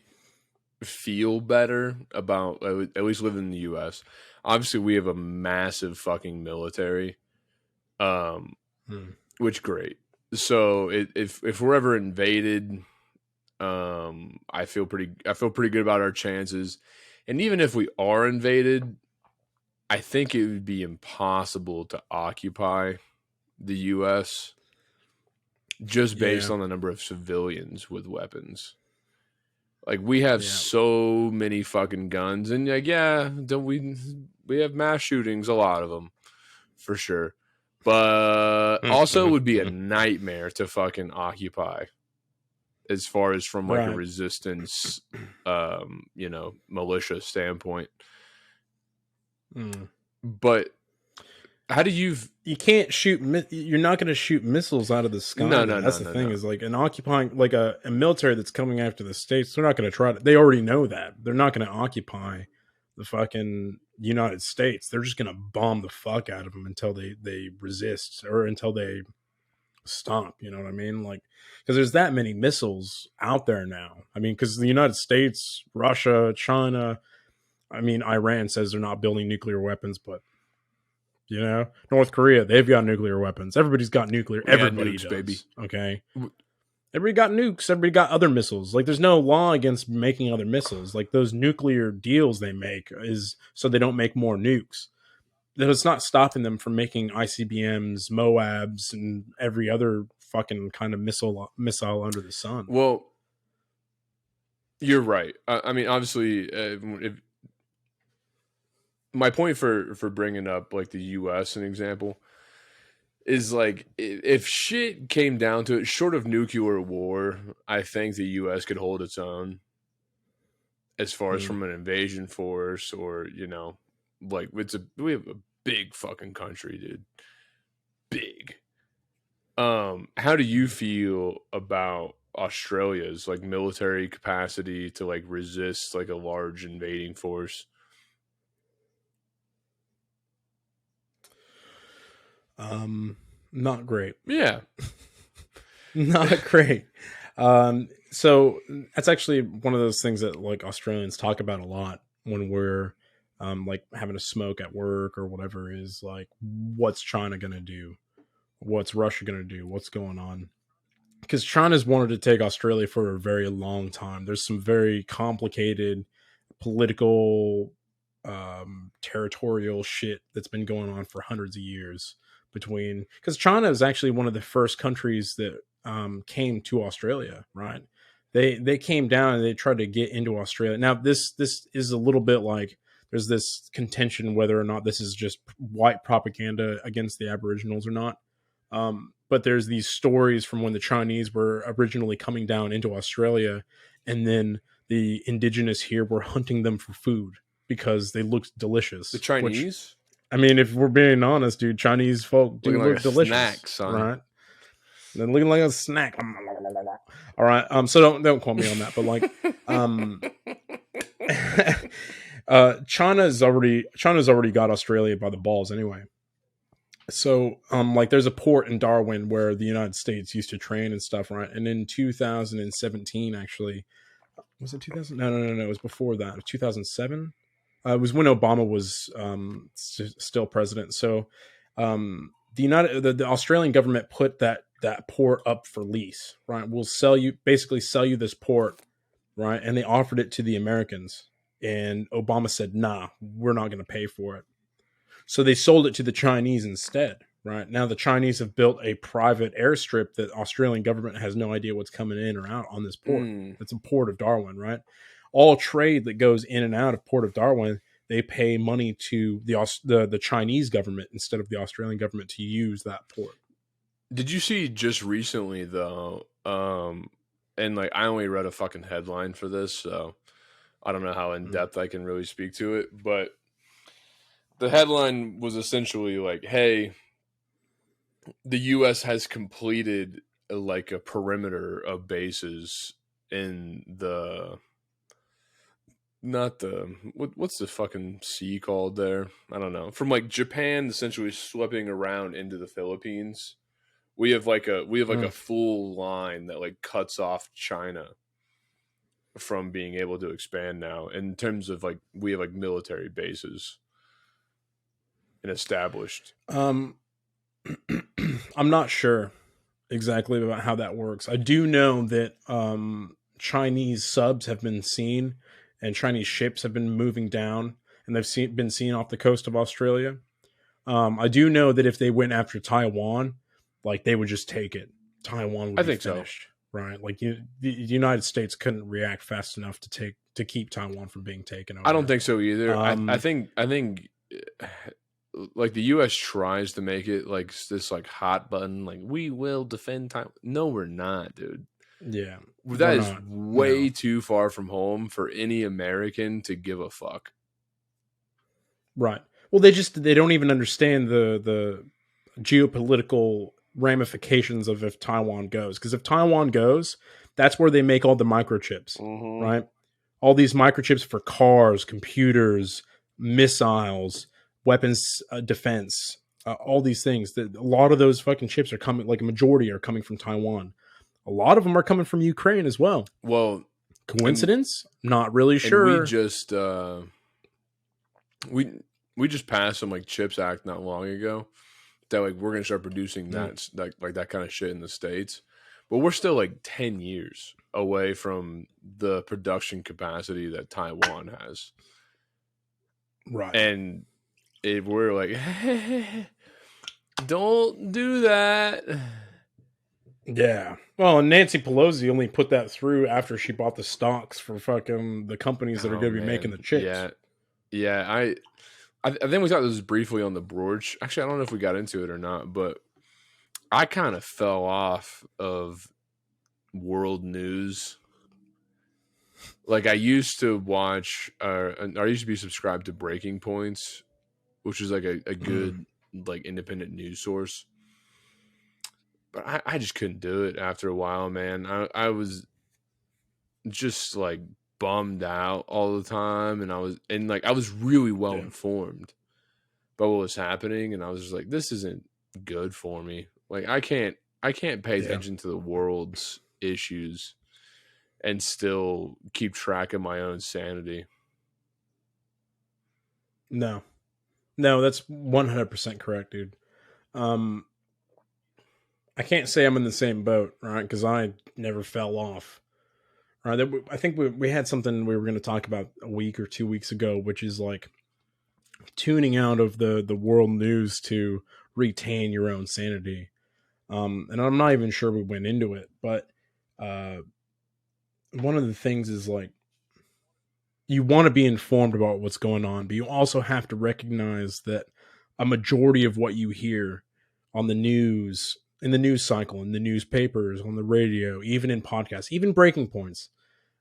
C: feel better about at least living in the US. Obviously, we have a massive fucking military, which great. So if we're ever invaded, I feel pretty good about our chances. And even if we are invaded, I think it would be impossible to occupy the US just based on the number of civilians with weapons. Like we have so many fucking guns, and like don't we have mass shootings, a lot of them for sure. But also it would be a nightmare to fucking occupy, as far as from like a resistance, militia standpoint. But how do you
A: can't shoot? You're not going to shoot missiles out of the sky.
C: No.
A: That's the thing. Is like an occupying, like a military that's coming after the states. They're not going to try to. They already know that they're not going to occupy the fucking United States. They're just going to bomb the fuck out of them until they resist or until they stop. You know what I mean? Like, because there's that many missiles out there now. I mean, because the United States, Russia, China. I mean, Iran says they're not building nuclear weapons, but North Korea, they've got nuclear weapons. Everybody's got nuclear. Everybody does, baby. Okay. Everybody got nukes. Everybody got other missiles. Like, there's no law against making other missiles. Like, those nuclear deals they make is so they don't make more nukes. That it's not stopping them from making ICBMs, MOABs, and every other fucking kind of missile under the sun.
C: Well, you're right. I mean, obviously, my point for bringing up like the U.S. an example is like if shit came down to it, short of nuclear war, I think the U.S. could hold its own as far as from an invasion force or like we have a big fucking country, dude. Big. How do you feel about Australia's like military capacity to like resist like a large invading force?
A: Not great.
C: Yeah.
A: Not great. So that's actually one of those things that like Australians talk about a lot when we're like having a smoke at work or whatever, is like, what's China gonna do? What's Russia gonna do? What's going on? Because China's wanted to take Australia for a very long time. There's some very complicated political, territorial shit that's been going on for hundreds of years between. Because China is actually one of the first countries that came to Australia, right? They came down and they tried to get into Australia. Now this is a little bit like, there's this contention whether or not this is just white propaganda against the Aboriginals or not. But there's these stories from when the Chinese were originally coming down into Australia, and then the indigenous here were hunting them for food because they looked delicious.
C: The Chinese?
A: Which, I mean, if we're being honest, dude, Chinese folk do
C: Looking
A: look
C: like a
A: delicious,
C: snack, son.
A: right? They're looking like a snack. All right, so don't quote me on that, but like, China's already got Australia by the balls anyway. So like there's a port in Darwin where the United States used to train and stuff, right? And in 2017, actually, was it 2000? No, it was before that. 2007. It was when Obama was still president. So the Australian government put that port up for lease, right? We'll sell you this port, right? And they offered it to the Americans, and Obama said, "Nah, we're not going to pay for it." So they sold it to the Chinese instead, right? Now the Chinese have built a private airstrip that Australian government has no idea what's coming in or out on this port. It's a port of Darwin, right? All trade that goes in and out of Port of Darwin, they pay money to the Chinese government instead of the Australian government to use that port.
C: Did you see just recently though? And like I only read a fucking headline for this, so I don't know how in depth I can really speak to it, but the headline was essentially like, hey, the U.S. has completed like a perimeter of bases in what's the fucking sea called there? I don't know. From like Japan essentially sweeping around into the Philippines. We have a full line that like cuts off China from being able to expand now in terms of like we have like military bases and established.
A: I'm not sure exactly about how that works. I do know that Chinese subs have been seen and Chinese ships have been moving down, and they've been seen off the coast of Australia. I do know that if they went after Taiwan, like they would just take it. Taiwan would be finished, right? Like the United States couldn't react fast enough to keep Taiwan from being taken over.
C: I don't think so either. I think like the U.S. tries to make it like this like hot button, like we will defend Taiwan. No, we're not, dude.
A: Yeah,
C: that is way too far from home for any American to give a fuck.
A: Right. Well, they don't even understand the geopolitical ramifications of if Taiwan goes. Because if Taiwan goes, that's where they make all the microchips, right? All these microchips for cars, computers, missiles, weapons defense, all these things. A lot of those fucking chips are coming, like a majority are coming from Taiwan. A lot of them are coming from Ukraine as well.
C: Well,
A: coincidence? Not really sure.
C: We just we just passed some like CHIPS Act not long ago that like we're gonna start producing that like that kind of shit in the States, but we're still like 10 years away from the production capacity that Taiwan has.
A: Right.
C: And if we're like, don't do that.
A: Yeah. Well, and Nancy Pelosi only put that through after she bought the stocks for fucking the companies that are going to be making the chips.
C: Yeah. I think we talked this briefly on the Broach. Actually, I don't know if we got into it or not, but I kind of fell off of world news. Like I used to watch, I used to be subscribed to Breaking Points, which is like a good like independent news source. But I just couldn't do it after a while, man. I was just like bummed out all the time, and I was really well informed about what was happening, and I was just like, this isn't good for me. Like I can't pay
A: Yeah.
C: attention to the world's issues and still keep track of my own sanity.
A: No, that's 100% correct, dude. Um, I can't say I'm in the same boat, right? Because I never fell off. Right? I think we had something we were going to talk about a week or 2 weeks ago, which is like tuning out of the world news to retain your own sanity. And I'm not even sure we went into it, but uh, one of the things is like you want to be informed about what's going on, but you also have to recognize that a majority of what you hear on the news, in the news cycle, in the newspapers, on the radio, even in podcasts, even breaking points,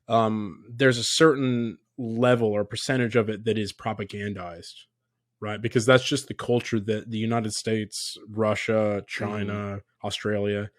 A: there's a certain level or percentage of it that is propagandized, right? Because that's just the culture that the United States, Russia, China, Australia,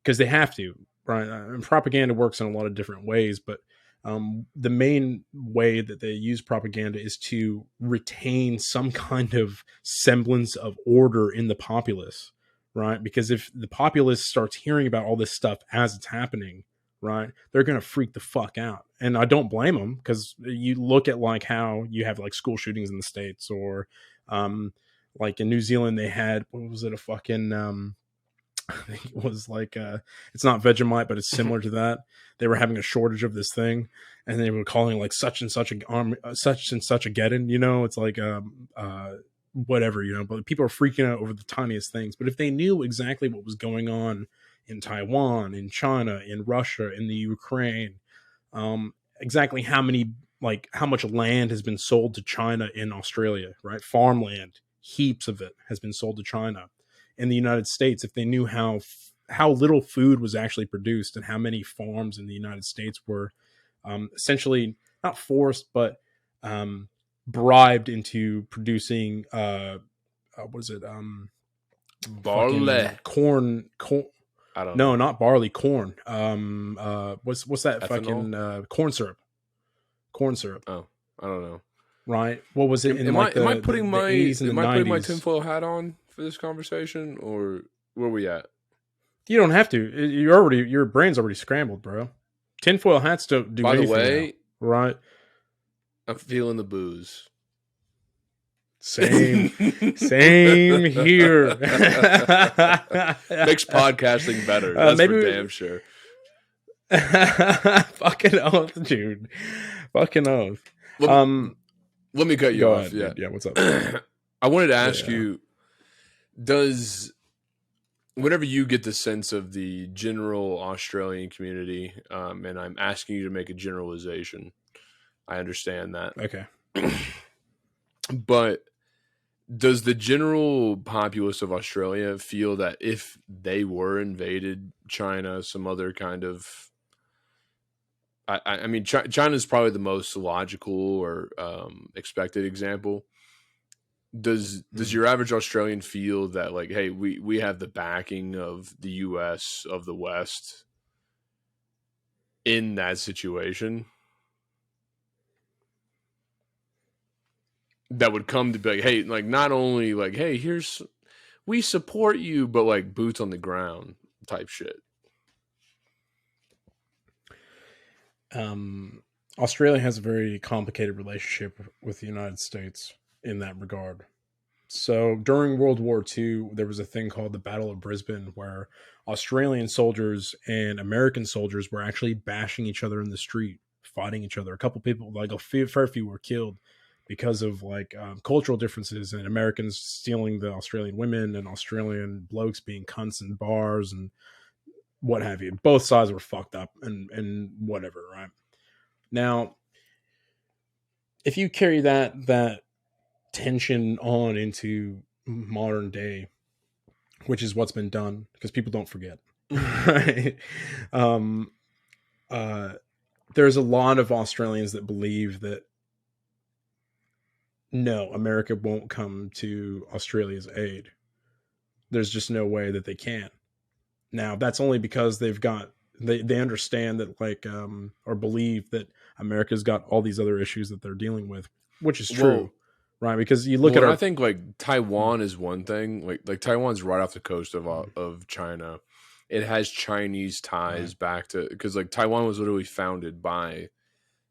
A: because they have to, right? And propaganda works in a lot of different ways, but the main way that they use propaganda is to retain some kind of semblance of order in the populace, right? Because if the populace starts hearing about all this stuff as it's happening, right, they're going to freak the fuck out. And I don't blame them, because you look at like how you have like school shootings in the States, or like in New Zealand, they had, what was it, a fucking I think it was like it's not Vegemite, but it's similar to that. They were having a shortage of this thing, and they were calling like such and such a such and such a geddon. You know, it's like whatever, you know. But people are freaking out over the tiniest things. But if they knew exactly what was going on in Taiwan, in China, in Russia, in the Ukraine, exactly how many, like how much land has been sold to China in Australia, right? Farmland, heaps of it has been sold to China. In the United States, if they knew how little food was actually produced and how many farms in the United States were essentially not forced, but bribed into producing what is it,
C: Barley.
A: corn.
C: I don't
A: No,
C: know.
A: not barley, corn. What's that?
C: Ethanol?
A: Fucking corn syrup. Corn syrup.
C: Oh, I don't know.
A: Right. What was it in
C: Am
A: like
C: I
A: the
C: putting
A: the
C: my
A: 80s and the
C: am I putting my
A: 90s?
C: tinfoil hat on for this conversation, or where are we at?
A: You don't have to. Your brain's already scrambled, bro. Tinfoil hats don't do
C: By the
A: anything
C: way,
A: now, right?
C: I'm feeling the booze.
A: Same here.
C: Makes podcasting better. That's
A: maybe
C: for damn sure.
A: fucking oath, dude. Fucking oath.
C: Let me cut you
A: Go
C: off.
A: ahead,
C: Yeah.
A: dude. Yeah, what's up?
C: I wanted to ask
A: Yeah.
C: you, whenever you get the sense of the general Australian community, and I'm asking you to make a generalization, I understand that.
A: Okay.
C: But does the general populace of Australia feel that if they were invaded, China, some other kind of, I mean, China is probably the most logical or expected example. Does your average Australian feel that, like, hey, we have the backing of the U.S. of the West in that situation? That would come to be like, hey, like, not only like, hey, we support you, but like boots on the ground type shit.
A: Australia has a very complicated relationship with the United States in that regard. So during World War II, there was a thing called the Battle of Brisbane, where Australian soldiers and American soldiers were actually bashing each other in the street, fighting each other. A couple people, like a fair few, were killed because of like cultural differences, and Americans stealing the Australian women and Australian blokes being cunts in bars and what have you. Both sides were fucked up and whatever, right? Now, if you carry that tension on into modern day, which is what's been done, because people don't forget, right? Um, there's a lot of Australians that believe that no, America won't come to Australia's aid. There's just no way that they can. Now, that's only because they understand that, like, or believe that America's got all these other issues that they're dealing with, which is true. right? Because you look at
C: I
A: our
C: think like Taiwan is one thing. Like Taiwan's right off the coast of China. It has Chinese ties back to because like Taiwan was literally founded by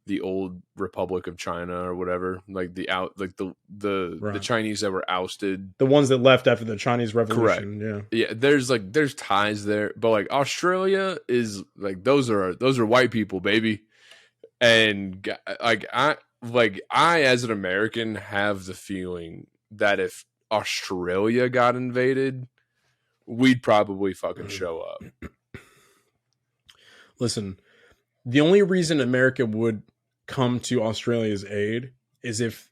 C: the old Republic of China or whatever. Like the Chinese that were ousted,
A: the ones that left after the Chinese
C: correct.
A: Revolution.
C: Yeah, there's ties there, but like Australia is like those are white people, baby, and I as an American have the feeling that if Australia got invaded, we'd probably fucking show up.
A: Listen, the only reason America would come to Australia's aid is if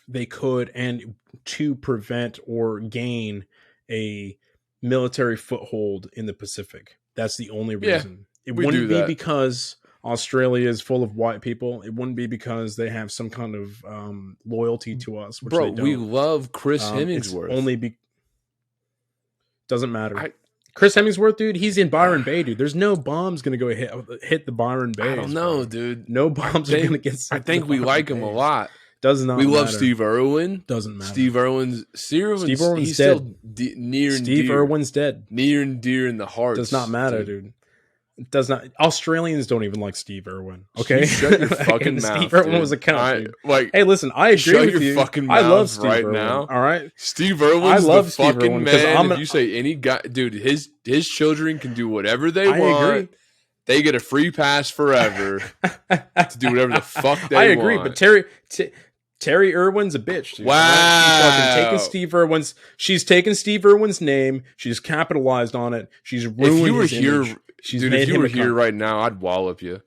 A: they could, and to prevent or gain a military foothold in the Pacific. That's the only reason. It wouldn't be because Australia is full of white people. It wouldn't be because they have some kind of loyalty to us. Which
C: Bro,
A: they don't.
C: we love Chris Hemsworth.
A: Doesn't matter. Chris Hemsworth, dude, he's in Byron Bay, dude. There's no bombs gonna go hit the Byron Bay.
C: I don't know, dude.
A: No bombs are gonna get.
C: I think we like him a lot.
A: Does not.
C: We love
A: matter.
C: Steve Irwin.
A: Doesn't matter.
C: Steve Irwin's
A: he's
C: dead.
A: Still
C: near and
A: Steve
C: dear.
A: Irwin's dead.
C: Near and dear in the heart.
A: Does not matter, dude. It does not. Australians don't even like Steve Irwin. Okay,
C: you shut your fucking mouth.
A: Steve Irwin was a cunt.
C: Like,
A: hey, listen, I agree with you.
C: Fucking
A: I love Steve
C: right
A: Irwin.
C: now.
A: All right,
C: Steve Irwin's
A: love
C: the
A: Steve
C: fucking
A: Irwin,
C: man. If you say any guy, dude, his children can do whatever they want.
A: Agree.
C: They get a free pass forever to do whatever the fuck they want.
A: I agree, but Terry Irwin's a bitch, dude.
C: Wow.
A: She's taken Steve Irwin's name. She's capitalized on it. She's ruined
C: if you were
A: his
C: here,
A: image. She's
C: dude,
A: made
C: if you
A: him
C: were
A: a
C: here
A: cunt.
C: right now, I'd wallop you.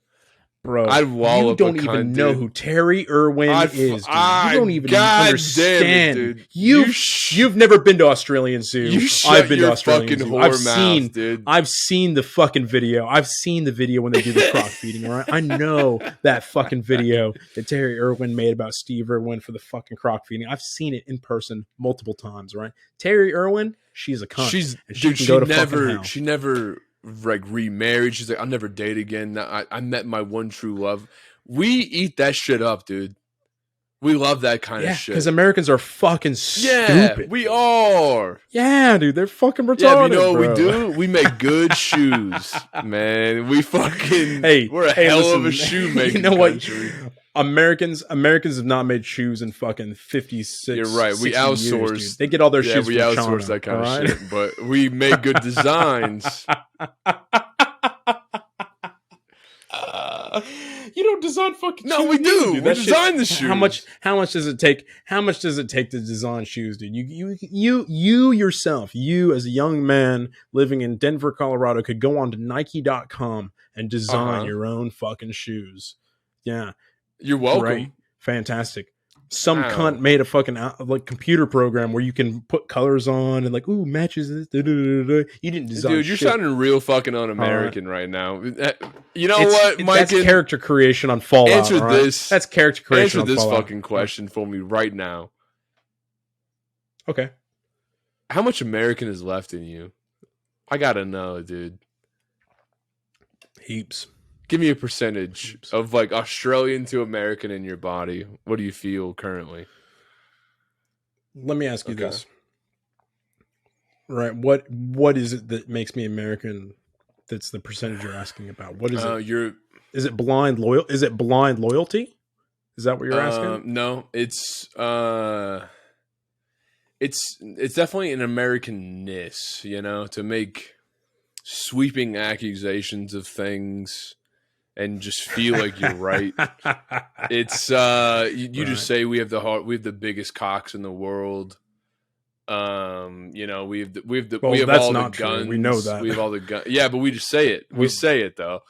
A: Bro,
C: I'd wallop
A: you don't
C: a
A: even
C: cunt,
A: know
C: dude.
A: who Terry Irwin is, dude. You don't even
C: God
A: understand.
C: Damn it, dude.
A: You've never been to Australian Zoo. I've been to Australian Zoo. I've seen the fucking video. I've seen the video when they do the croc feeding, all right? I know that fucking video that Terry Irwin made about Steve Irwin for the fucking croc feeding. I've seen it in person multiple times, right? Terry Irwin, she's a cunt.
C: She never like remarried. She's like, I'll never date again. I met my one true love. We eat that shit up, dude. We love that kind of shit.
A: Because Americans are fucking stupid.
C: Yeah, we are.
A: Yeah, dude, they're fucking retarded.
C: Yeah, but you know what we do? We make good shoes, man. We fucking we're a hell of a shoemaking.
A: You know what?
C: country.
A: Americans have not made shoes in fucking 56.
C: You're right. We outsource.
A: Years, dude. They get all their shoes.
C: We
A: from
C: outsource
A: China,
C: that kind
A: right?
C: of shit, but we make good designs.
A: You don't design fucking shoes.
C: No, we do.
A: Dude.
C: We design the shoes.
A: How much does it take? How much does it take to design shoes, dude? You yourself, you as a young man living in Denver, Colorado, could go on to Nike.com and design your own fucking shoes. Yeah.
C: You're welcome.
A: Right? Fantastic. Some cunt made a fucking like computer program where you can put colors on and like, ooh, matches this. You didn't design.
C: Dude, you're
A: shit.
C: sounding real fucking un-American right now. You know what, Mike?
A: That's character creation on Fallout.
C: Answer
A: right?
C: this.
A: That's character creation.
C: Answer this
A: on Fallout.
C: fucking question for me right now.
A: Okay.
C: How much American is left in you? I gotta know, dude.
A: Heaps.
C: Give me a percentage of like Australian to American in your body. What do you feel currently?
A: Let me ask you this. Right. What is it that makes me American? That's the percentage you're asking about. What is it? Is it blind loyalty? Is that what you're asking?
C: No, it's definitely an Americanness, you know, to make sweeping accusations of things and just feel like you're right. It's you just say we have the biggest cocks in the world. You know, we have all the guns.
A: True. We know that.
C: We have all the guns. Yeah, but we just say it. We say it though.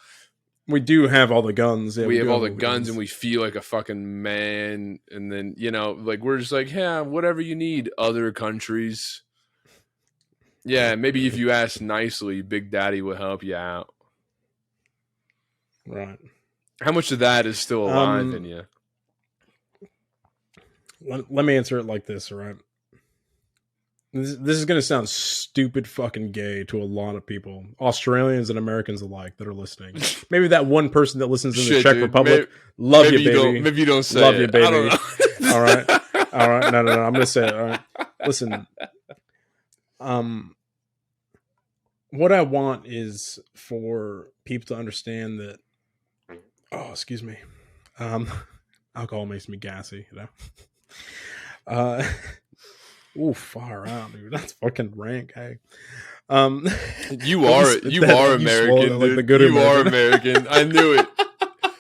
A: We do have all the guns. Yeah,
C: we have all the guns and we feel like a fucking man. And then, you know, like we're just like, yeah, whatever you need, other countries. Yeah, maybe if you ask nicely, Big Daddy will help you out.
A: Right.
C: How much of that is still alive in you?
A: Let me answer it like this, all right? This is going to sound stupid fucking gay to a lot of people, Australians and Americans alike that are listening. Maybe that one person that listens in the Czech Republic. Love you, baby.
C: Maybe you don't say
A: love
C: it.
A: you, baby.
C: I don't know.
A: All right. All right. No. I'm gonna say it. All right. Listen. What I want is for people to understand that. Oh, excuse me. Alcohol makes me gassy. You know. Oh, far out, dude. That's fucking rank. Hey.
C: You are American,
A: like
C: dude.
A: the good
C: You are
A: American.
C: American. I knew it.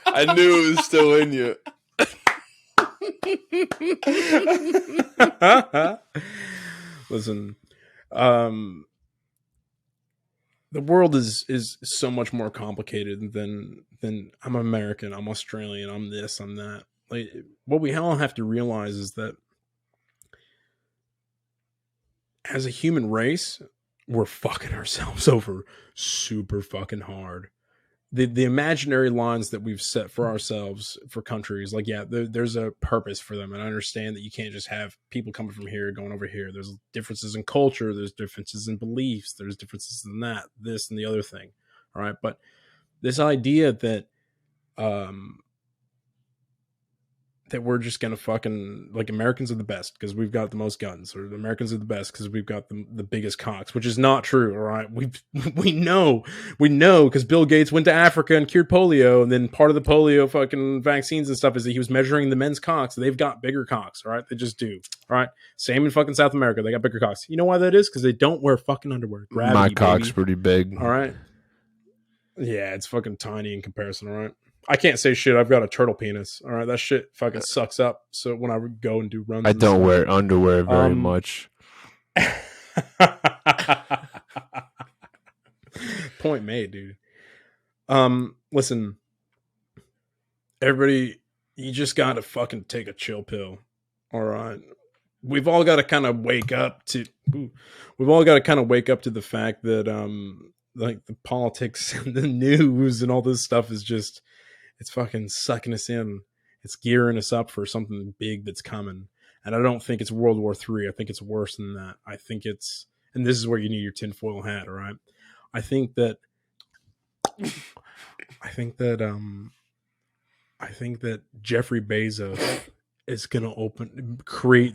C: I knew it was still in you.
A: Listen, the world is so much more complicated than I'm American, I'm Australian, I'm this, I'm that. Like, what we all have to realize is that as a human race, we're fucking ourselves over super fucking hard. The imaginary lines that we've set for ourselves for countries, like, yeah, there's a purpose for them, and I understand that you can't just have people coming from here going over here. There's differences in culture, there's differences in beliefs, there's differences in that, this, and the other thing. All right, but this idea that that we're just gonna fucking, like, Americans are the best because we've got the most guns, or the Americans are the best because we've got the biggest cocks, which is not true. All right, we know because Bill Gates went to Africa and cured polio, and then part of the polio fucking vaccines and stuff is that he was measuring the men's cocks. They've got bigger cocks, all right? They just do. All right, same in fucking South America. They got bigger cocks. You know why that is? Because they don't wear fucking underwear. Gravity,
C: My cock's
A: baby.
C: pretty big.
A: All right. Yeah, it's fucking tiny in comparison, all right? I can't say shit. I've got a turtle penis. All right, that shit fucking sucks up. So when I go and do runs,
C: I don't wear underwear very much.
A: Point made, dude. Listen, everybody, you just gotta fucking take a chill pill. All right, we've all got to kind of wake up to. We've all got to kind of wake up to the fact that like, the politics and the news and all this stuff is just, it's fucking sucking us in. It's gearing us up for something big that's coming. And I don't think it's World War III. I think it's worse than that. I think it's, and this is where you need your tinfoil hat, all right? I think that Jeffrey Bezos is gonna create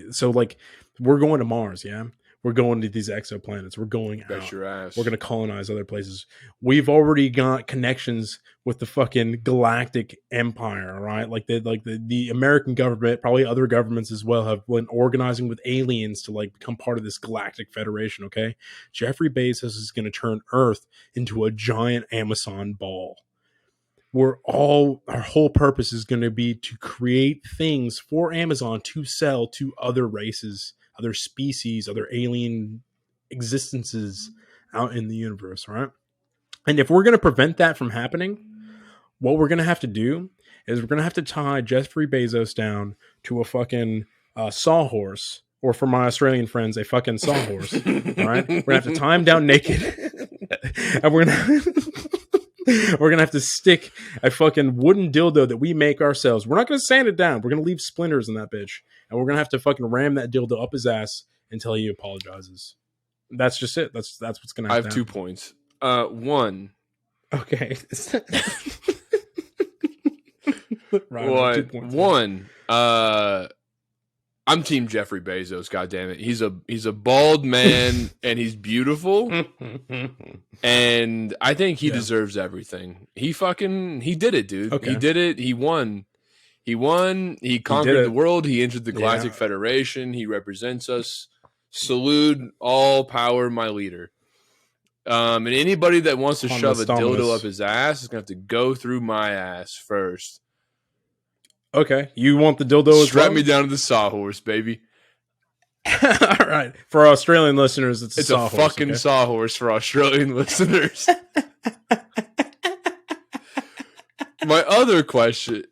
A: so, like, we're going to Mars, yeah? We're going to these exoplanets. We're going
C: Bet
A: out.
C: your ass.
A: We're going to colonize other places. We've already got connections with the fucking galactic empire, right? Like the American government, probably other governments as well, have been organizing with aliens to, like, become part of this galactic federation, okay? Jeffrey Bezos is going to turn Earth into a giant Amazon ball. Our whole purpose is going to be to create things for Amazon to sell to other races, other species, other alien existences out in the universe, right? And if we're going to prevent that from happening, what we're going to have to do is we're going to have to tie Jeffrey Bezos down to a fucking sawhorse, or, for my Australian friends, a fucking sawhorse. All right, we're gonna have to tie him down naked, and we're gonna have to stick a fucking wooden dildo that we make ourselves. We're not gonna sand it down. We're gonna leave splinters in that bitch, and we're gonna have to fucking ram that dildo up his ass until he apologizes. That's just it. That's what's gonna happen.
C: I have 2 points. One.
A: Okay.
C: Right, 2 points. One. I'm Team Jeffrey Bezos. God damn it, he's a bald man and he's beautiful, and I think he deserves everything. He did it, dude. Okay. He did it. He won. He conquered the world. He entered the Galactic Federation. He represents us. Salute, all power, my leader. And anybody that wants to shove a dildo up his ass is gonna have to go through my ass first.
A: Okay, you want the dildo?
C: Strap me down to the sawhorse, baby.
A: All right, for our Australian listeners, it's a
C: fucking sawhorse for Australian listeners. My other question: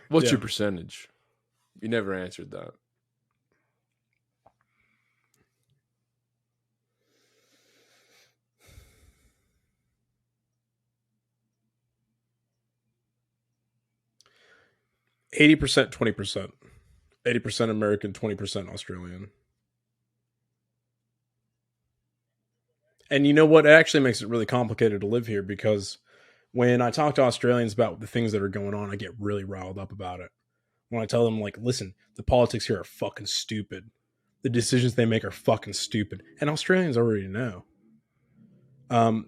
C: what's your percentage? You never answered that.
A: %, 20%. 80% American, 20% Australian. And you know what? It actually makes it really complicated to live here, because when I talk to Australians about the things that are going on, I get really riled up about it. When I tell them, like, listen, the politics here are fucking stupid. The decisions they make are fucking stupid. And Australians already know. And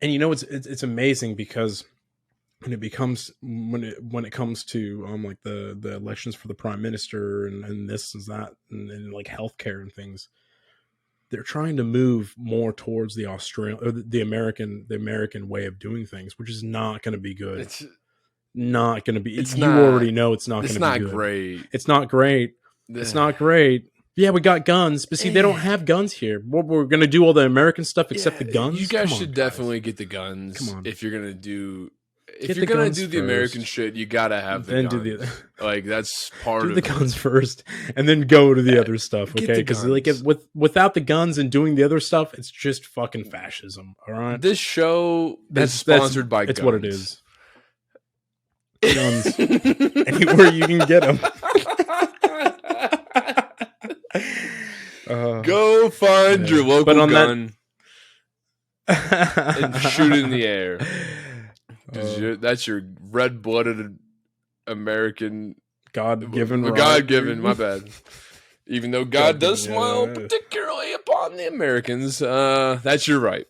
A: you know, it's amazing because when it comes to like the elections for the prime minister and this and that and like healthcare and things, they're trying to move more towards the American way of doing things, which is not going to be good. It's not going to be. Already know it's not going to be good.
C: Great.
A: It's not great. It's not great. Yeah, we got guns, but see, they don't have guns here. We're going to do all the American stuff except the guns.
C: You guys should definitely get the guns. Come on. If you're going to do the American shit, you gotta have the guns. Like that's part of
A: the guns first, and then go to the other stuff. Okay, because like without the guns and doing the other stuff, it's just fucking fascism. All right,
C: this show is sponsored by.
A: It's what it is. Guns anywhere you can get them.
C: Go find your local gun and shoot it in the air. That's your red-blooded American
A: God-given right.
C: God-given, my bad. Even though God does smile particularly upon the Americans, that's your right.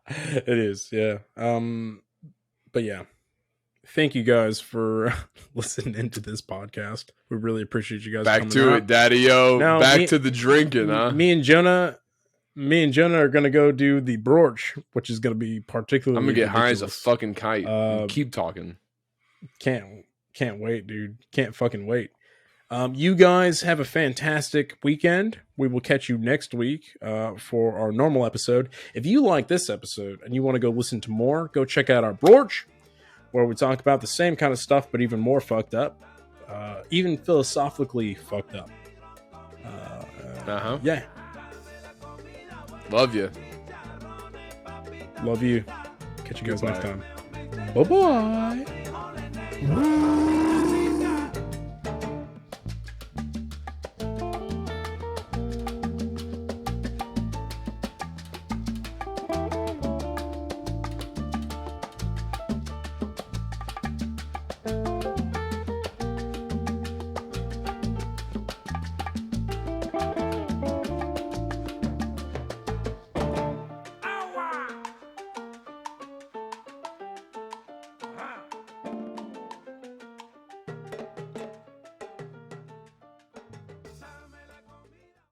A: It is, yeah. But yeah. Thank you guys for listening to this podcast. We really appreciate you guys.
C: Back to it, Daddy-O. Now, back to the drinking, huh?
A: Me and Jonah are going to go do the brooch, which is going to be particularly
C: I'm going to get high as a fucking kite. Keep talking.
A: Can't wait, dude. Can't fucking wait. You guys have a fantastic weekend. We will catch you next week for our normal episode. If you like this episode and you want to go listen to more, go check out our brooch, where we talk about the same kind of stuff, but even more fucked up. Even philosophically fucked up. Yeah.
C: Love you.
A: Love you. Catch you guys next time. Bye-bye.